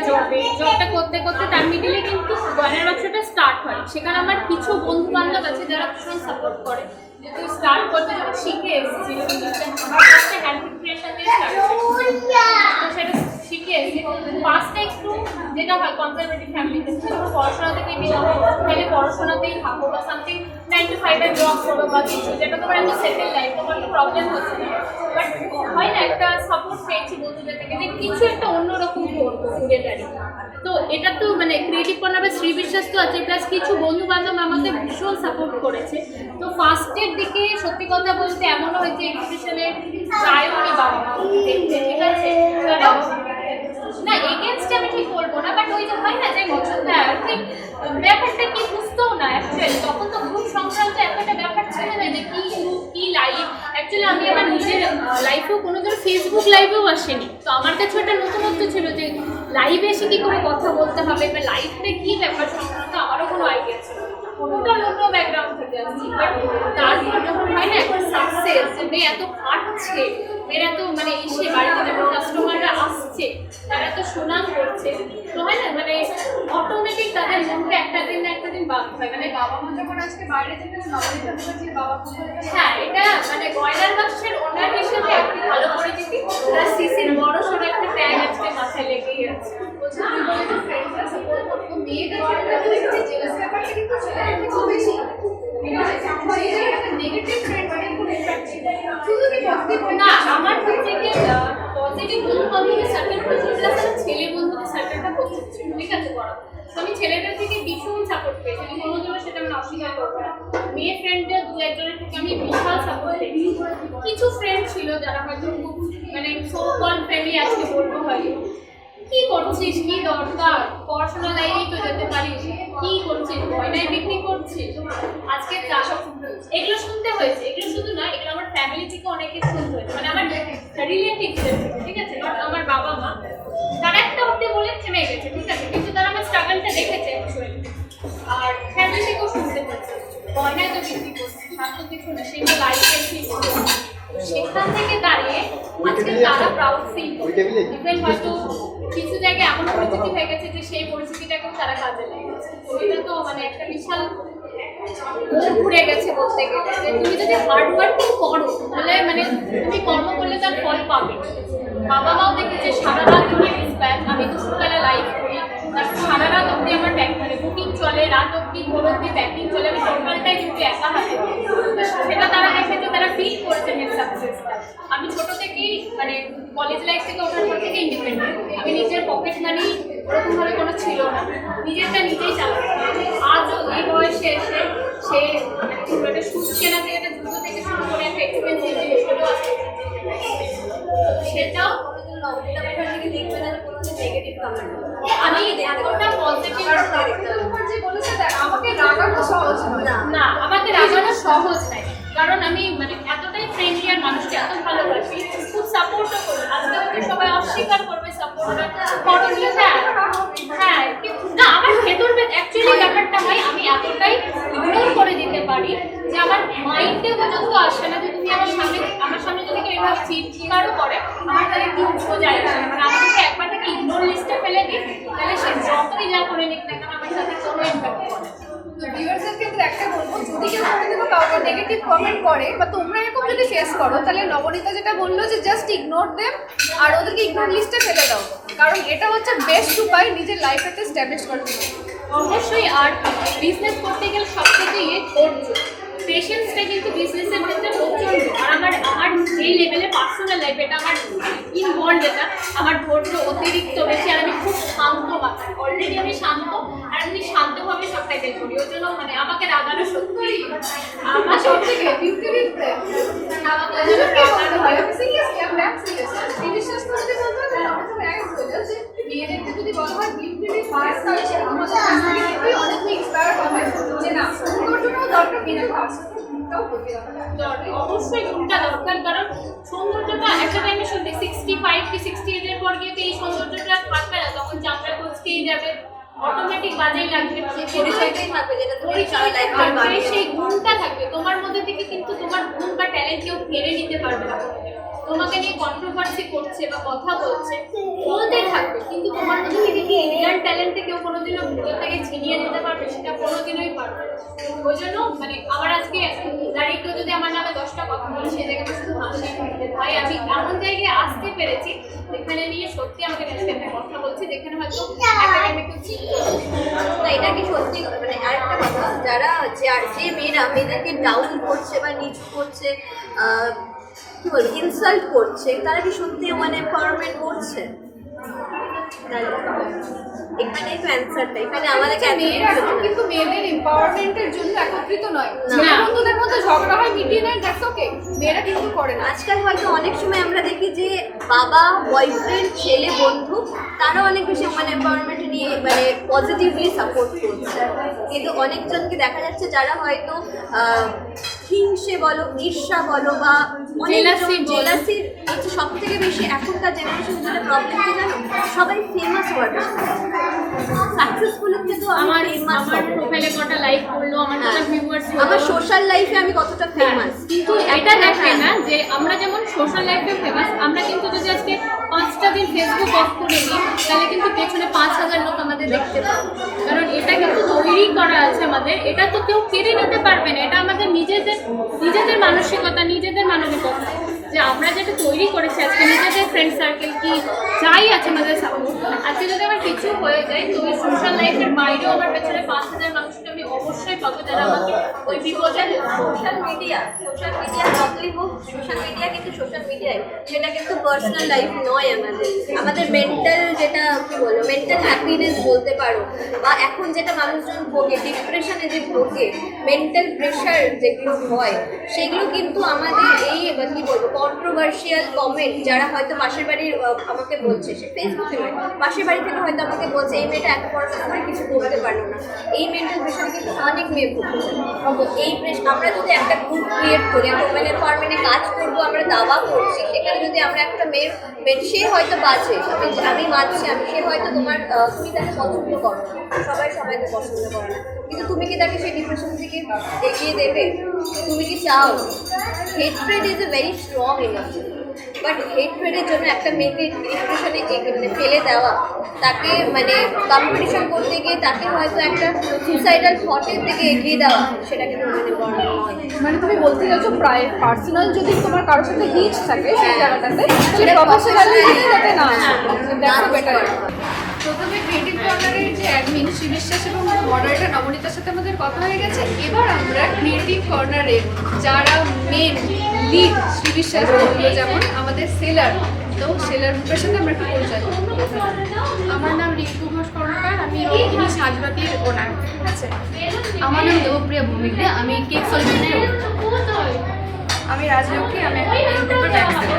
[SPEAKER 3] জবটা করতে করতে তার মিডিলে কিন্তু গয়নার ব্যবসাটা স্টার্ট হয়। সেখানে আমার কিছু বন্ধু বান্ধব আছে যারা ভীষণ সাপোর্ট করে। যেহেতু স্টার্ট করতে যখন শিখে এসেছি, আমার কাছে হ্যান্ড ক্রিয়েশন দিয়ে স্টার্ট তো সেটা শিখে এসেছি। ফার্স্টে একটু যেটা হয় কনজারভেটিভ ফ্যামিলিতে, যখন পড়াশোনা থেকে বিলং তাহলে পড়াশোনাতেই থাকো বা সামথিং 9 to 5 এর জব করো বা কিছু, যেটা তোমার একটা সেটেল লাইফ, তোমার তো প্রবলেম হচ্ছে না। বাট হয় না, একটা সাপোর্ট পেয়েছি বন্ধুদের থেকে যে কিছু একটা অন্যরকম করবো ঘুরে দাঁড়িয়ে। তো এটা তো মানে ক্রিয়েটিভ কর্নার বা শ্রী বিশ্বাস তো আছে, প্লাস কিছু বন্ধু বান্ধব আমাকে ভীষণ সাপোর্ট করেছে। তো ফার্স্টের দিকে সত্যি কথা বলতে এমনও হয়েছে এডুকেশনে যায়নি বাবা মা দেখতে, ঠিক আছে, না এগেনস্ট আমি ঠিক বলবো না, বাট ওই যে হয় না যে ঠিক ব্যাপারটা কি বুঝতেও না অ্যাকচুয়ালি। তখন তো গ্রুপ সংক্রান্ত একটা ব্যাপার ছিল না যে কি গ্রুপ কি লাইভ। অ্যাকচুয়ালি আমি আমার নিজের লাইফেও কোনোদিন ফেসবুক লাইভেও আসেনি, তো আমার কাছে একটা নতুনত্ব ছিল যে লাইভে এসে কি করে কথা বলতে হবে বা লাইভটা কি ব্যাপার সংক্রান্ত আমারও কোনো আইডিয়া ছিল। কোনোটা অন্য ব্যাকগ্রাউন্ড থেকে আসছি, বাট তারপর যখন হয় না একটা সাকসেস, যে মেয়ে এত খাটছে, মেয়ের এত মানে এসে বাড়িতে যখন কাস্টমাররা আসছে, তারা এত সুনাম করছে, তো হয় না মানে অটোমেটিক তাদের মনটা একটা দিন বাদ হয়। মানে
[SPEAKER 1] বাবা মা যখন আজকে বাইরে যেতে নবনীতা মুখার্জির বাবা,
[SPEAKER 3] হ্যাঁ এটা মানে গয়নার বাক্সের ওনার হিসেবে একটি ভালো পরিচিতি, প্লাস সিসির বড় সড়ো একটা ট্যাগ আজকে মাথায় লেগেই আছে।
[SPEAKER 1] মেয়েদের জেলাস ব্যাপারটা কিন্তু ছেলেদের খুব বেশি, নেগেটিভ ফ্রেন্ড মানে শুধু কি পজিটিভ
[SPEAKER 3] না, আমার হচ্ছে কি পজিটিভ বন্ধু বান্ধবের সার্কেল প্রচুর, প্লাস আমার ছেলে বন্ধুদের সার্কেলটা প্রচুর ছিল, ঠিক আছে বড়। তো আমি ছেলেদের থেকে ভীষণ সাপোর্ট পেয়েছি, আমি কোনোদিনও সেটা আমি অস্বীকার করবো না। মেয়ে ফ্রেন্ডদের দু একজনের থেকে আমি বিশাল সাপোর্ট পেয়েছি। কিছু ফ্রেন্ড ছিল যারা হয়তো খুব মানে সো কল ফ্রেন্ডলি আজকে বলবো হয়তো কি করছিস, কি দরকার, পড়াশোনা লাইনেই তো যেতে পারিস, কি করছিস, গয়নায় বিক্রি করছিস, আজকে এগুলো শুনতে হয়েছে। এগুলো শুধু না, এগুলো আমার ফ্যামিলি থেকে অনেকে শুনতে হয়েছে, মানে আমার রিলেটিভসদের থেকে, ঠিক আছে, বাট আমার বাবা মা তারা একটা অব্দি বলে থেমে গেছে, ঠিক আছে, কিন্তু তারা আমার স্ট্রাগলটা দেখেছে অ্যাকচুয়ালি। আর ফ্যামিলি থেকেও শুনতে হয়েছে গয়নায় তো বিক্রি করছে, স্বার্থ কিছু না, সেগুলো লাইফে ঠিক। সেখান থেকে দাঁড়িয়ে আজকে তারা প্রাউড ফিল করে। ইভেন হয়তো কিছু জায়গায় এমন পরিস্থিতি হয়ে গেছে যে সেই পরিস্থিতিটাকেও তারা কাজে লেগেছে। তো এটা তো মানে একটা বিশাল ঘুরে গেছে বলতে গেলে, যে তুমি যদি হার্ড ওয়ার্কিং করো তাহলে মানে তুমি কর্ম করলে তার ফল পাবে। বাবা মাও দেখেছে সারা রাত ধরে ব্যাগ, আমি দুপুরবেলা লাইভ করি, তারপর সারা রাত অব্দি আমার ব্যাগ মানে বুকিং চলে, রাত অব্দি ভোর অব্দি ব্যাকিং চলে, আমি টোটালটাই কিন্তু একা হাতে। সেটা তারা দেখেছে, তারা ফিল করেছে মেন সাকসেসটা। আমি ছোটো থেকেই মানে কলেজ লাইফ থেকে ওঠার পর থেকে ইন্ডিপেন্ডেন্ট, আমি নিজের পকেট মানি ওরকমভাবে কোনো ছিল না, নিজেরটা নিজেই চালাতাম। আজও এই বয়সে এসে সে মানে শুট কেনা থেকে একটা জুতো থেকে শুরু করে একটা এক্সপেন্সিভ জিনিসগুলো আছে, সেটাও
[SPEAKER 2] নবনীতা মুখার্জিকে দেখবে না যে কোনো নেগেটিভ কমেন্ট।
[SPEAKER 3] আমি এতটা পজিটিভ
[SPEAKER 1] মুখার্জি বলেছে দেখ আমাকে রাগানো সহজ
[SPEAKER 3] না, আমাকে রাগানো সহজ নাই, কারণ আমি মানে এতটাই ফ্রেন্ডলি আর মানুষকে এত ভালোবাসি, খুব সাপোর্টও করি। আজকে হয়তো সবাই অস্বীকার করবে সাপোর্টটা করণীয়, হ্যাঁ কিন্তু না, আমার ভেতর অ্যাকচুয়ালি ব্যাপারটা হয় আমি এতটাই ইগনোর করে দিতে পারি যে আমার মাইন্ডে পর্যন্ত আসে না যে তুমি আমার সামনে যদি কেউ এভাবে চিৎকারও করে আমার তাহলে কিচ্ছু যায় না। মানে আমি যদি একবার তাকে ইগনোর লিস্টে ফেলে দিই তাহলে সে যতই যা করে নিক না কেন আমার সাথে কোনো ইম্প্যাক্ট করে।
[SPEAKER 1] তো ভিউয়ার্সের ক্ষেত্রে একটা বলবো, যদি কেউ কোনো কাউকে নেগেটিভ কমেন্ট করে বা তোমরা এরকম যদি ফেস করো, তাহলে নবনীতা যেটা বললো যে জাস্ট ইগনোর দেম আর ওদেরকে ইগনোর লিস্টে ফেলে দাও, কারণ এটা হচ্ছে বেস্ট উপায় নিজের লাইফেতে এস্টাবলিশ করার জন্য।
[SPEAKER 3] অবশ্যই। আর বিজনেস করতে গেলে সবথেকে ধৈর্য, পেশেন্সটা কিন্তু বিজনেসের ক্ষেত্রে প্রচন্ড। আর আমার যেই লেভেলে পার্সোনাল লাইফ, এটা আমার ইনভলভ, এটা আমার ধৈর্য অতিরিক্ত বেশি। আর আমি খুব শান্ত মাথায়, অলরেডি আমি শান্ত, আর আমি শান্তভাবে সবটাই বের করি। ওই জন্য মানে আমাকে রাগানো সত্যি আমার
[SPEAKER 1] সব থেকে বিউটিফুল আমাকে রাগানো হয়। আমি সিরিয়াসলি আমি বিশ্বাস করে যদি বলবো যে আমাদের এক হয়ে যাচ্ছে মেয়েদেরকে যদি বলা হয় বিউটিফুল ফার্স্ট, তাহলে সেটা আমাদের কাছে অনেক ইন্সপায়ার হবে যে না সুন্দর জন্য দরকার বিনা ফার্স্ট
[SPEAKER 3] অবশ্যই ঘুমটা দরকার, কারণ সৌন্দর্যটা একটা টাইমে সত্যি 65 কি 68 এর পর গিয়ে এই সৌন্দর্যটা থাকবে না, তখন যাত্রা যাবে, অটোমেটিক বাজেই লাগবে,
[SPEAKER 2] পরিচয়টাই থাকবে যেটা তুমি সারা লাইফ
[SPEAKER 3] থাকবে, সেই গুণটা থাকবে তোমার মধ্যে থেকে, কিন্তু তোমার গুণ বা ট্যালেন্ট কেউ ফেলে নিতে পারবে না। তোমাকে নিয়ে কন্ট্রোভার্সি করছে বা কথা বলছে, বলতেই থাকবে, কিন্তু তোমার মধ্যে থেকে কি ইন্ডিয়ান ট্যালেন্টে কেউ কোনোদিনও ভুল থেকে ছিনিয়ে নিতে পারবে? সেটা কোনোদিনই পারবে না। ওই জন্য মানে আমার আজকে দাঁড়িয়ে কেউ যদি আমার নামে 10টা কথা বলে, সেই জায়গাটা শুধু হাসি ভাই আমি এমন জায়গায় আসতে পেরেছি যেখানে নিয়ে সত্যি আমাকে আজকে একটা কথা বলছি, যেখানে হয়তো একাডেমিক
[SPEAKER 2] না, এটা কি সত্যি? মানে আরেকটা কথা, যারা যে মেয়েরা মেয়েদেরকে ডাউন করছে বা নিচু করছে, কি বলবো, ইনসাল্ট করছে, তারা কি সত্যি মানে এম্পাওয়ারমেন্ট করছে? এখানেই তো অ্যান্সারটা, এখানে আমাদেরকে
[SPEAKER 1] মেয়েরা কিন্তু মেয়েদের এম্পাওয়ারমেন্টের জন্য একত্রিত নয়, ছেলে বন্ধুদের মধ্যে ঝগড়া হয় মিটিয়ে নেয়, দ্যাটস ওকে, মেয়েরা কিন্তু করে না।
[SPEAKER 2] আজকাল হয়তো অনেক সময় আমরা দেখি যে বাবা, বয়ফ্রেন্ড, ছেলে, বন্ধু, তারা অনেক বেশি মানে এম্পাওয়ারমেন্ট নিয়ে মানে পজিটিভলি সাপোর্ট করছে, কিন্তু অনেকজনকে দেখা যাচ্ছে যারা হয়তো হিংসে বলো, ঈর্ষা বলো বা জেলাসির হচ্ছে সব থেকে বেশি এখনকার জেনারেশন যেটা প্রবলেম কি জানো, সবাই ফেমাস হওয়ার সাকসেসফুল হচ্ছে। তো
[SPEAKER 3] আমার প্রোফাইলে কটা লাইক করলো, আমার কটা ভিউয়ার্স,
[SPEAKER 2] আমার সোশ্যাল লাইফে আমি কতটা ফেমাস,
[SPEAKER 3] কিন্তু এটা দেখে না যে আমরা যেমন সোশ্যাল লাইফে ফেমাস, আমরা কিন্তু যদি আজকে 5টা দিন ফেসবুক অফ করে নিই, তাহলে কিন্তু পেছনে 5000 লোক আমাদের দেখতে পাবে। কারণ এটা কিন্তু তৈরি করা আছে আমাদের, এটা তো কেউ কেড়ে নিতে পারবে না। এটা আমাদের নিজেদের মানসিকতা, নিজেদের মানবিকতা, যে আমরা যেটা তৈরি করেছি আজকে, নিজেদের ফ্রেন্ড সার্কেল কি যাই আছে আমাদের সাপোর্ট, আজকে যদি আমার কিছু হয়ে যায় তো ওই সোশ্যাল লাইফের বাইরেও আমার পেছনে 5000 মানুষকে আমি অবশ্যই পাবো যারা আমাকে ওই বিপদে।
[SPEAKER 2] সোশ্যাল মিডিয়া যতই হোক, সোশ্যাল মিডিয়া কিন্তু সোশ্যাল মিডিয়ায়, সেটা কিন্তু পার্সোনাল লাইফ নয়। আমাদের মেন্টাল যেটা কি বলবো, মেন্টাল হ্যাপিনেস বলতে পারো, বা এখন যেটা মানুষজন ভোগে, ডিপ্রেশনে যে ভোগে, মেন্টাল প্রেশার যেগুলো হয়, সেগুলো কিন্তু আমাদের এই কি বলবো কন্ট্রোভার্সিয়াল কমেন্ট, যারা হয়তো পাশের বাড়ির আমাকে বলছে, সে ফেসবুকে নয়, পাশের বাড়ি থেকে হয়তো আমাকে বলছে এই মেয়েটা এত পড়াশোনা করে কিছু করতে পারলো না, এই মেন্টাল প্রেশারে কিন্তু অনেক মেয়ে ভুগছে। এই আমরা যদি একটা গ্রুপ ক্রিয়েট করি, আমরা ওমেন এম্পাওয়ারমেন্টে কাজ করবো, আমরা দাবা করছি, সেখানে যদি আমরা একটা মেয়ের সে হয়তো বাজে, আমি মানছি, সে হয়তো তুমি তাকে পছন্দ করো না, সবাইকে পছন্দ করে না, কিন্তু তুমি কি তাকে সেই ডিপ্রেশন থেকে এগিয়ে দেবে? তুমি কি চাও? Hatred is a very strong emotion, but হেট্রেডের জন্য একটা মেয়েকে ডিপ্রেশনে ফেলে দেওয়া, তাকে মানে কম্পিটিশন করতে গিয়ে তাকে হয়তো একটা সুইসাইডাল থটের দিকে এগিয়ে দেওয়া, সেটা কিন্তু মনে করা নয়।
[SPEAKER 1] মানে তুমি বলতে চাইছো প্রায় পার্সোনাল যদি তোমার কারোর সাথে রিচ থাকে সেই জায়গাটাতে, সেটা প্রফেশনালি যাতে না দেখো বেটার। প্রথমে ক্রিয়েটিভ কর্নারের যে অ্যাডমিন শ্রী বিশ্বাস এবং মডারেটর নবনীতার সাথে আমাদের কথা হয়ে গেছে। এবার আমরা ক্রিয়েটিভ কর্নারের যারা মেন লিড, শ্রী বিশ্বাস বললো যেমন আমাদের সেলার, তো সেলার গ্রুপের সাথে আমরা একটু পরিচয় করবো।
[SPEAKER 4] আমার নাম রিঙ্কু ঘোষ কর্মকার, আমি তিনি সাজবাতির ওনার, ঠিক আছে। আমার নাম দেবপ্রিয়া ভূমিকা, আমি কেক সলিউশনের। আমি রাজলক্ষ্মী, আমি একটা গ্রুপের ট্যাক্সের।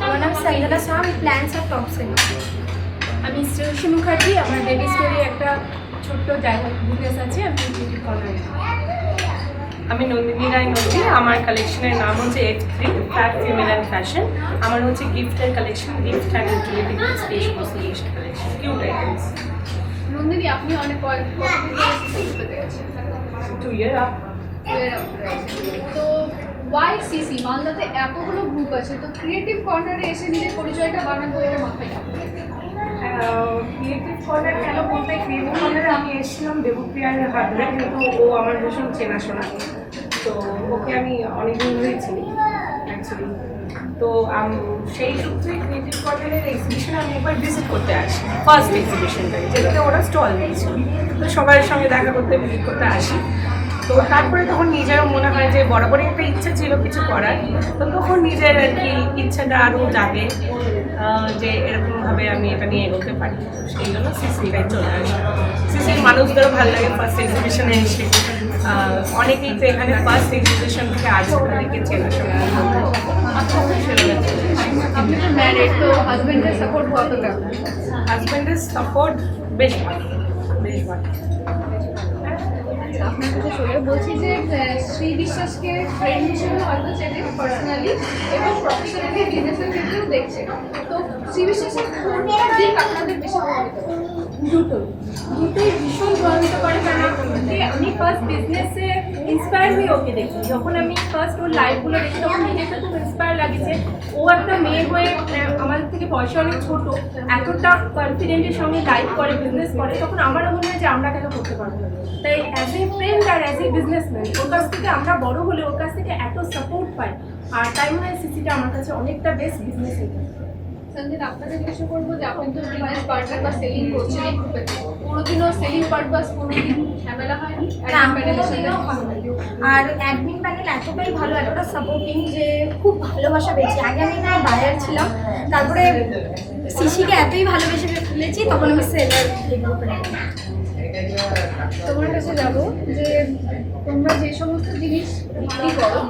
[SPEAKER 4] আমার নাম সাইদালা শাহ, আমি প্ল্যান্স অফ টপসেন। আমি শ্রেয়সী মুখার্জি, আমার বেবি স্টোরি একটা ছোট্ট জায়গা বিজনেস আছে, আমি বিউটি কর্নারে।
[SPEAKER 5] আমি নন্দিনী রায় নন্দী, আমার কালেকশনের নাম হচ্ছে F3 fat female and fashion. আমার হচ্ছে গিফটের collection, gift and utility space cosmetics collection, cute items.
[SPEAKER 1] Nandini, আপনি অনেক পেতে গেছেন
[SPEAKER 5] 2 year up।
[SPEAKER 1] তো YCC মালদাতে এতগুলো গ্রুপ আছে, তো ক্রিয়েটিভ কর্নারে এসে নিজের পরিচয়টা বানাবো, এটা মাথায়
[SPEAKER 5] ক্রিয়েটিভ কর্নার কেন বলতে, ক্রিয়েটিভ কর্নারে আমি এসেছিলাম দেবপ্রিয়ার হাতে, কিন্তু ও আমার ভীষণ চেনাশোনা, তো ওকে আমি অনেকদিন ধরেই চিনি অ্যাকচুয়ালি। তো সেই সূত্রে ক্রিয়েটিভ কর্নারের এক্সিবিশনে আমি একবার ভিজিট করতে আসি, ফার্স্ট এক্সিবিশনটাই, যেটাতে ওরা স্টল দিয়েছিল, তো সবার সঙ্গে দেখা করতে ভিজিট করতে আসি। তো তারপরে তখন নিজেরও মনে হয় যে বরাবরই একটা ইচ্ছা ছিল কিছু করার, তো তখন নিজের আর কি ইচ্ছাটা আরও জাগে যে এরকমভাবে আমি এটা নিয়ে এগোতে পারি, সেই জন্য সিসিটাই চলে আসে। সিসির মানুষদেরও ভালো লাগে ফার্স্ট এক্সিবিশনে এসে, অনেকেই তো এখানে ফার্স্ট এক্সিবিশন থেকে আসে, তাদেরকে চেনাশোনা
[SPEAKER 1] আপনি তো ম্যারিড, তো হাজবেন্ডের সাপোর্ট কতটা?
[SPEAKER 5] হাজব্যান্ডের সাপোর্ট বেশ ভালো, বেশ ভালো।
[SPEAKER 1] আপনার কাছে চলে বলছি যে শ্রী বিশ্বাসকে ফ্রেন্ড হিসেবে হয়তো চেনে পার্সোনালি, এবং প্রফেশনালি বিজনেসের ক্ষেত্রেও দেখি দিয়েছে। তো শ্রীবিশ্বাসের কোনটা দিক আপনাদের বেশি প্রভাবিত করে?
[SPEAKER 5] দুটোই ভীষণ প্রভাবিত করে, কারণ আমি ফার্স্ট বিজনেসে ইন্সপায়ার হয়ে ওকে দেখি। যখন আমি ফার্স্ট ওর লাইফগুলো দেখি তখন নিজেকে খুব ইন্সপায়ার লাগে যে ও একটা মেয়ে হয়ে আমাদের থেকে বয়সে অনেক ছোটো, এতটা কনফিডেন্টের সঙ্গে লাইফ করে, বিজনেস করে, তখন আমারও মনে হয় যে আমরা কেন করতে পারবো না। তাই অ্যাজ এ ফ্রেন্ড আর অ্যাজ এ বিজনেসম্যান ওর কাছ থেকে আমরা বড় হলে ওর কাছ থেকে এত সাপোর্ট পাই, আর তাই মনে হয় সিসিটা আমার কাছে অনেকটা বেস্ট বিজনেস হয়ে যায়।
[SPEAKER 1] সঞ্জিত, আপনাকে জিজ্ঞাসা করবো যে আপনি তো বিজনেস পার্টনার বা সেলিং করছেন এই গ্রুপে, কোনোদিনও সেলিং পারপাস কোনোদিন ঝামেলা হয়নি?
[SPEAKER 6] না, কোনোদিনও হয়নি। আর অ্যাডমিন প্যানেল এতটাই ভালো, এতটা সাপোর্টিং যে খুব ভালোবাসা পেয়েছি। আগে আমি এখানে বায়ার ছিলাম, তারপরে সিসিকে এতই ভালোবেসে ফেলেছি, তখন আমি সেলার গ্রুপে।
[SPEAKER 1] তোমার কাছে যাবো যে তোমরা যে সমস্ত জিনিস বিক্রি করো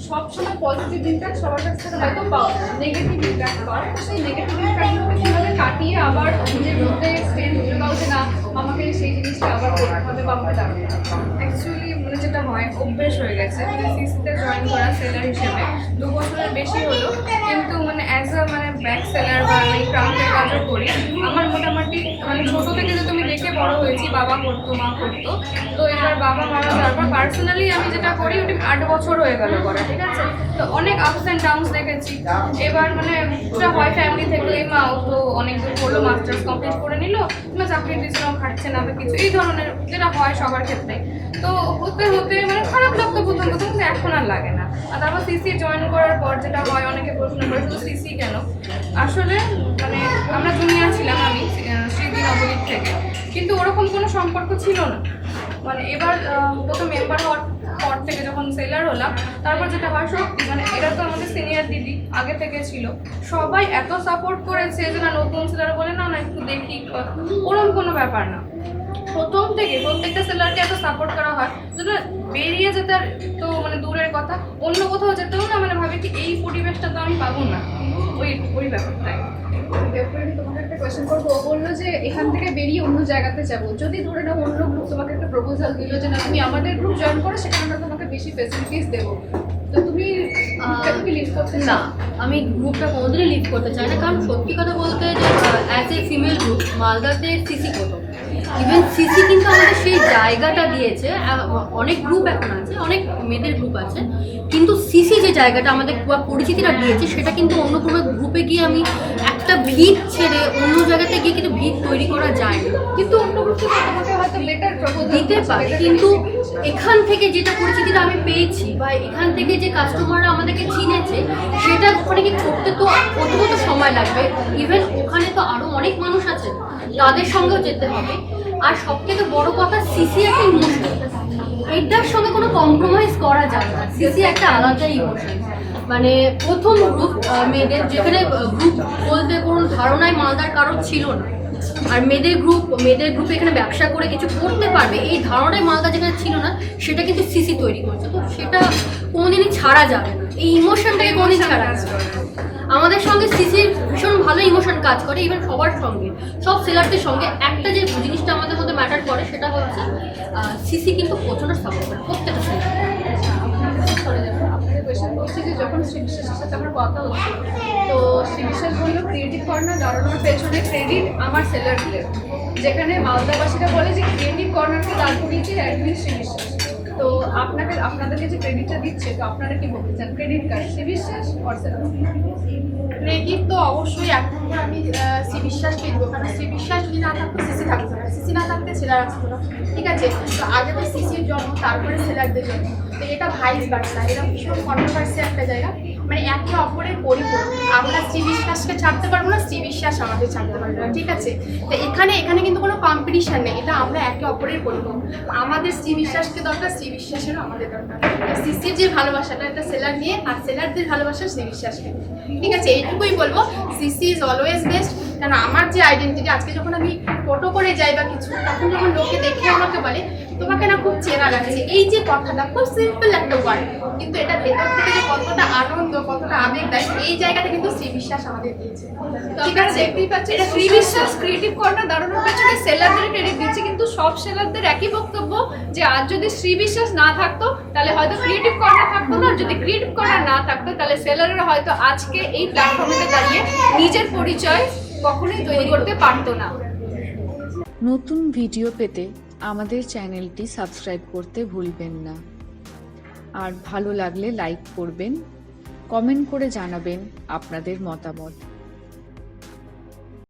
[SPEAKER 1] সবসময় পজিটিভ ইম্প্যাক্ট সবার কাছ থেকে হয়তো পাও, নেগেটিভ ইম্প্যাক্ট পাও। তো সেই নেগেটিভ ইম্প্যাক্টগুলোকে কীভাবে কাটিয়ে আবার নিজের মধ্যে স্ট্রেন্থ খুঁজে পাও যে না আমাকে সেই জিনিসটা আবার করতে হবে বা আমাকে দাঁড়াতে হবে?
[SPEAKER 4] অ্যাকচুয়ালি মানে যেটা হয়, অভ্যেস হয়ে গেছে সিসিতে জয়েন করা সেলার হিসেবে 2 বছরের বেশি হলো, কিন্তু মানে অ্যাজ আ মানে ব্যাক সেলার বা আমি ক্রাফটের কাজও করি। আমার মোটামুটি মানে ছোটো থেকে যে তুমি দেখে বড় হয়েছি, বাবা করতো, মা করতো, তো এবার বাবা মারা যাওয়ার পর পার্সোনালি আমি যেটা করি ওটা 8 বছর হয়ে গেল করা, ঠিক আছে। তো অনেক আপস অ্যান্ড ডাউনস দেখেছি। এবার মানে ওটা হয় ফ্যামিলি থেকে, এই মাও তো অনেক দিন করলো, মাস্টার্স কমপ্লিট করে নিল, না চাকরির পিছনেও খাটছে না বা কিছু, এই ধরনের যেটা হয় সবার ক্ষেত্রে। তো হতে হতে মানে খারাপ লাগতো প্রথম প্রথম, কিন্তু এখন আর লাগে না। আর তারপর সিসি জয়েন করার পর যেটা হয়, অনেকে প্রশ্ন করে শুধু সিসি কেন, আসলে মানে আমরা জুনিয়র ছিলাম, আমি শ্রীদি নবদ্বীপ থেকে, কিন্তু ওরকম কোনো সম্পর্ক ছিল না। মানে এবার প্রথম মেম্বার হওয়ার পর থেকে যখন সেলার হলাম, তারপর যেটা হয় সব মানে এরা তো আমাদের সিনিয়র দিদি আগে থেকে ছিল, সবাই এত সাপোর্ট করেছে যে না নতুন সেলার বলে না না একটু দেখি, ওরকম কোনো ব্যাপার না। প্রথম থেকে প্রত্যেকটা সেলারকে এত সাপোর্ট করা হয় যেটা বেরিয়ে যেতে আর তো মানে দূরের কথা, অন্য কোথাও যেতেও না মানে ভাবে কি এই পরিবেশটা তো আমি পাবো না, ওই ব্যাপারটাই।
[SPEAKER 1] তোমাকে একটা কোয়েশ্চেন করবো, ও বললো যে এখান থেকে বেরিয়ে অন্য জায়গাতে যাবো, যদি ধরে নাও অন্য গ্রুপ তোমাকে একটা প্রপোজাল দিল যে না তুমি আমাদের গ্রুপ জয়েন করো, সেখানে আমরা তোমাকে বেশি ফেসিলিটিস দেবো, তো তুমি লিভ করতে
[SPEAKER 7] না, আমি গ্রুপটা কোনোদিনই লিভ করতে চাই না। কারণ সত্যি কথা বলতে যে অ্যাজ এ ফিমেল গ্রুপ মালদাতে সিসি প্রথম, ইভেন সিসি কিন্তু আমাদের সেই জায়গাটা দিয়েছে। অনেক গ্রুপ এখন আছে, অনেক মেয়েদের গ্রুপ আছে, কিন্তু সিসি যে জায়গাটা আমাদের পরিচিতিটা দিয়েছে সেটা কিন্তু অন্য কোনো গ্রুপে গিয়ে আমি একটা ভিত ছেড়ে অন্য জায়গাতে গিয়ে কিন্তু ভিত তৈরি করা যায় না।
[SPEAKER 1] কিন্তু অন্য গ্রুপ থেকে তোমাকে হয়তো বেটার প্রপোজাল
[SPEAKER 7] দিতে পারে, কিন্তু এখান থেকে যেটা পরিচিতিটা আমি পেয়েছি বা এখান থেকে যে কাস্টমাররা আমাদেরকে চিনেছে সেটা ওখানে কি করতে তো কত সময় লাগবে। ইভেন ওখানে তো আরও অনেক মানুষ আছে, তাদের সঙ্গেও যেতে হবে। আর সব থেকে বড় কথা, সিসি একটা ইমোশন, এটার সঙ্গে কোনো কম্প্রোমাইজ করা যায় না। সিসি একটা আলাদা ইমোশন। মানে প্রথম গ্রুপ মেয়েদের, যেখানে গ্রুপ বলতে কোনো ধারণায় মালদার কারণ ছিল না, আর মেয়েদের গ্রুপে এখানে ব্যবসা করে কিছু করতে পারবে এই ধারণায় মালদা যেখানে ছিল না, সেটা কিন্তু সিসি তৈরি করছে। তো সেটা কোনোদিনই ছাড়া যাবে না, এই ইমোশনটাকে কোনোদিন ছাড়া যাবে না। আমাদের সঙ্গে সিসির ভীষণ ভালো ইমোশন কাজ করে, ইভেন সবার সঙ্গে, সব সেলারদের সঙ্গে। একটা যে জিনিসটা আমাদের মধ্যে ম্যাটার করে সেটা হচ্ছে সিসি কিন্তু প্রচণ্ড সাপোর্ট করে প্রত্যেকটা সেলার।
[SPEAKER 1] আপনাকে কোয়েশ্চেন করছি যে যখন শ্রীবিশ্বাসের সাথে আমার কথা হচ্ছে, তো শ্রীবিশ্বাস বললো ক্রিয়েটিভ কর্নার দাঁড়ানোর পেছনে ক্রেডিট আমার সেলারদের, যেখানে মালদাবাসীরা বলে যে ক্রিয়েটিভ কর্নারকে দাঁড় করিয়েছে অ্যাডমিন শ্রীবিশ্বাস। তো আপনাদেরকে যে ক্রেডিটটা দিচ্ছে, তো আপনারা কি বলতে চান, ক্রেডিট কার্ড শ্রীবিশ্বাস অর সেলার?
[SPEAKER 4] ক্রেডিট তো অবশ্যই এক নম্বর আমি শ্রীবিশ্বাসকে দেবো, কারণ শ্রীবিশ্বাস যদি না থাকতো সিসি থাকতো না, সিসি না থাকতে সেলার আসতো না, ঠিক আছে। তো আগে তো সিসির জন্ম, তারপরে সেলারদের জন্য, তো এটা ভাইস ভার্সা, এটা ভীষণ কন্ট্রোভার্সি একটা জায়গা, মানে একে অপরের পরিপূরক। আমরা শ্রীবিশ্বাসকে ছাড়তে পারবো না, শ্রীবিশ্বাস আমাদের ছাড়তে পারবো না, ঠিক আছে। তো এখানে কিন্তু কোনো কম্পিটিশান নেই, এটা আমরা একে অপরের পরিপূরক। আমাদের শ্রীবিশ্বাসকে দরকার, শ্রীবিশ্বাসেরও আমাদের দরকার। সিসির যে ভালোবাসাটা এটা সেলার নিয়ে, আর সেলারদের ভালোবাসা শ্রীবিশ্বাসকে, ঠিক আছে। এইটুকুই বলবো, সিসি ইজ অলওয়েজ বেস্ট, কেন আমার যে আইডেন্টিটি, আজকে যখন আমি টোটো করে যাই বা কিছু, তখন যখন লোকে দেখে আমাকে বলে তোমাকে না খুব চেনা লাগছে, এই যে কথাটা খুব সিম্পল একটা ওয়ার্ড, কিন্তু এটা ভেতর থেকে যে কতটা আনন্দ, কতটা আবেগ দেয়, এই জায়গাটা কিন্তু শ্রী বিশ্বাস আমাদের দিয়েছে।
[SPEAKER 1] ঠিক আছে, দেখতেই পাচ্ছি এটা শ্রী বিশ্বাস ক্রিয়েটিভ কর্নার দাঁড়ানোর পেছনে সেলারদের ক্রেডিট দিচ্ছে, কিন্তু সব সেলারদের একই বক্তব্য যে আজ যদি শ্রী বিশ্বাস না থাকতো তাহলে হয়তো ক্রিয়েটিভ কর্নার থাকতো না, যদি ক্রিয়েটিভ কর্নার না থাকতো তাহলে সেলাররা হয়তো আজকে এই প্ল্যাটফর্মে দাঁড়িয়ে নিজের পরিচয় কখনোই তৈরি করতে পারতো না।
[SPEAKER 8] নতুন ভিডিও পেতে আমাদের চ্যানেলটি সাবস্ক্রাইব করতে ভুলবেন না। আর ভালো লাগলে লাইক করবেন, কমেন্ট করে জানাবেন আপনাদের মতামত।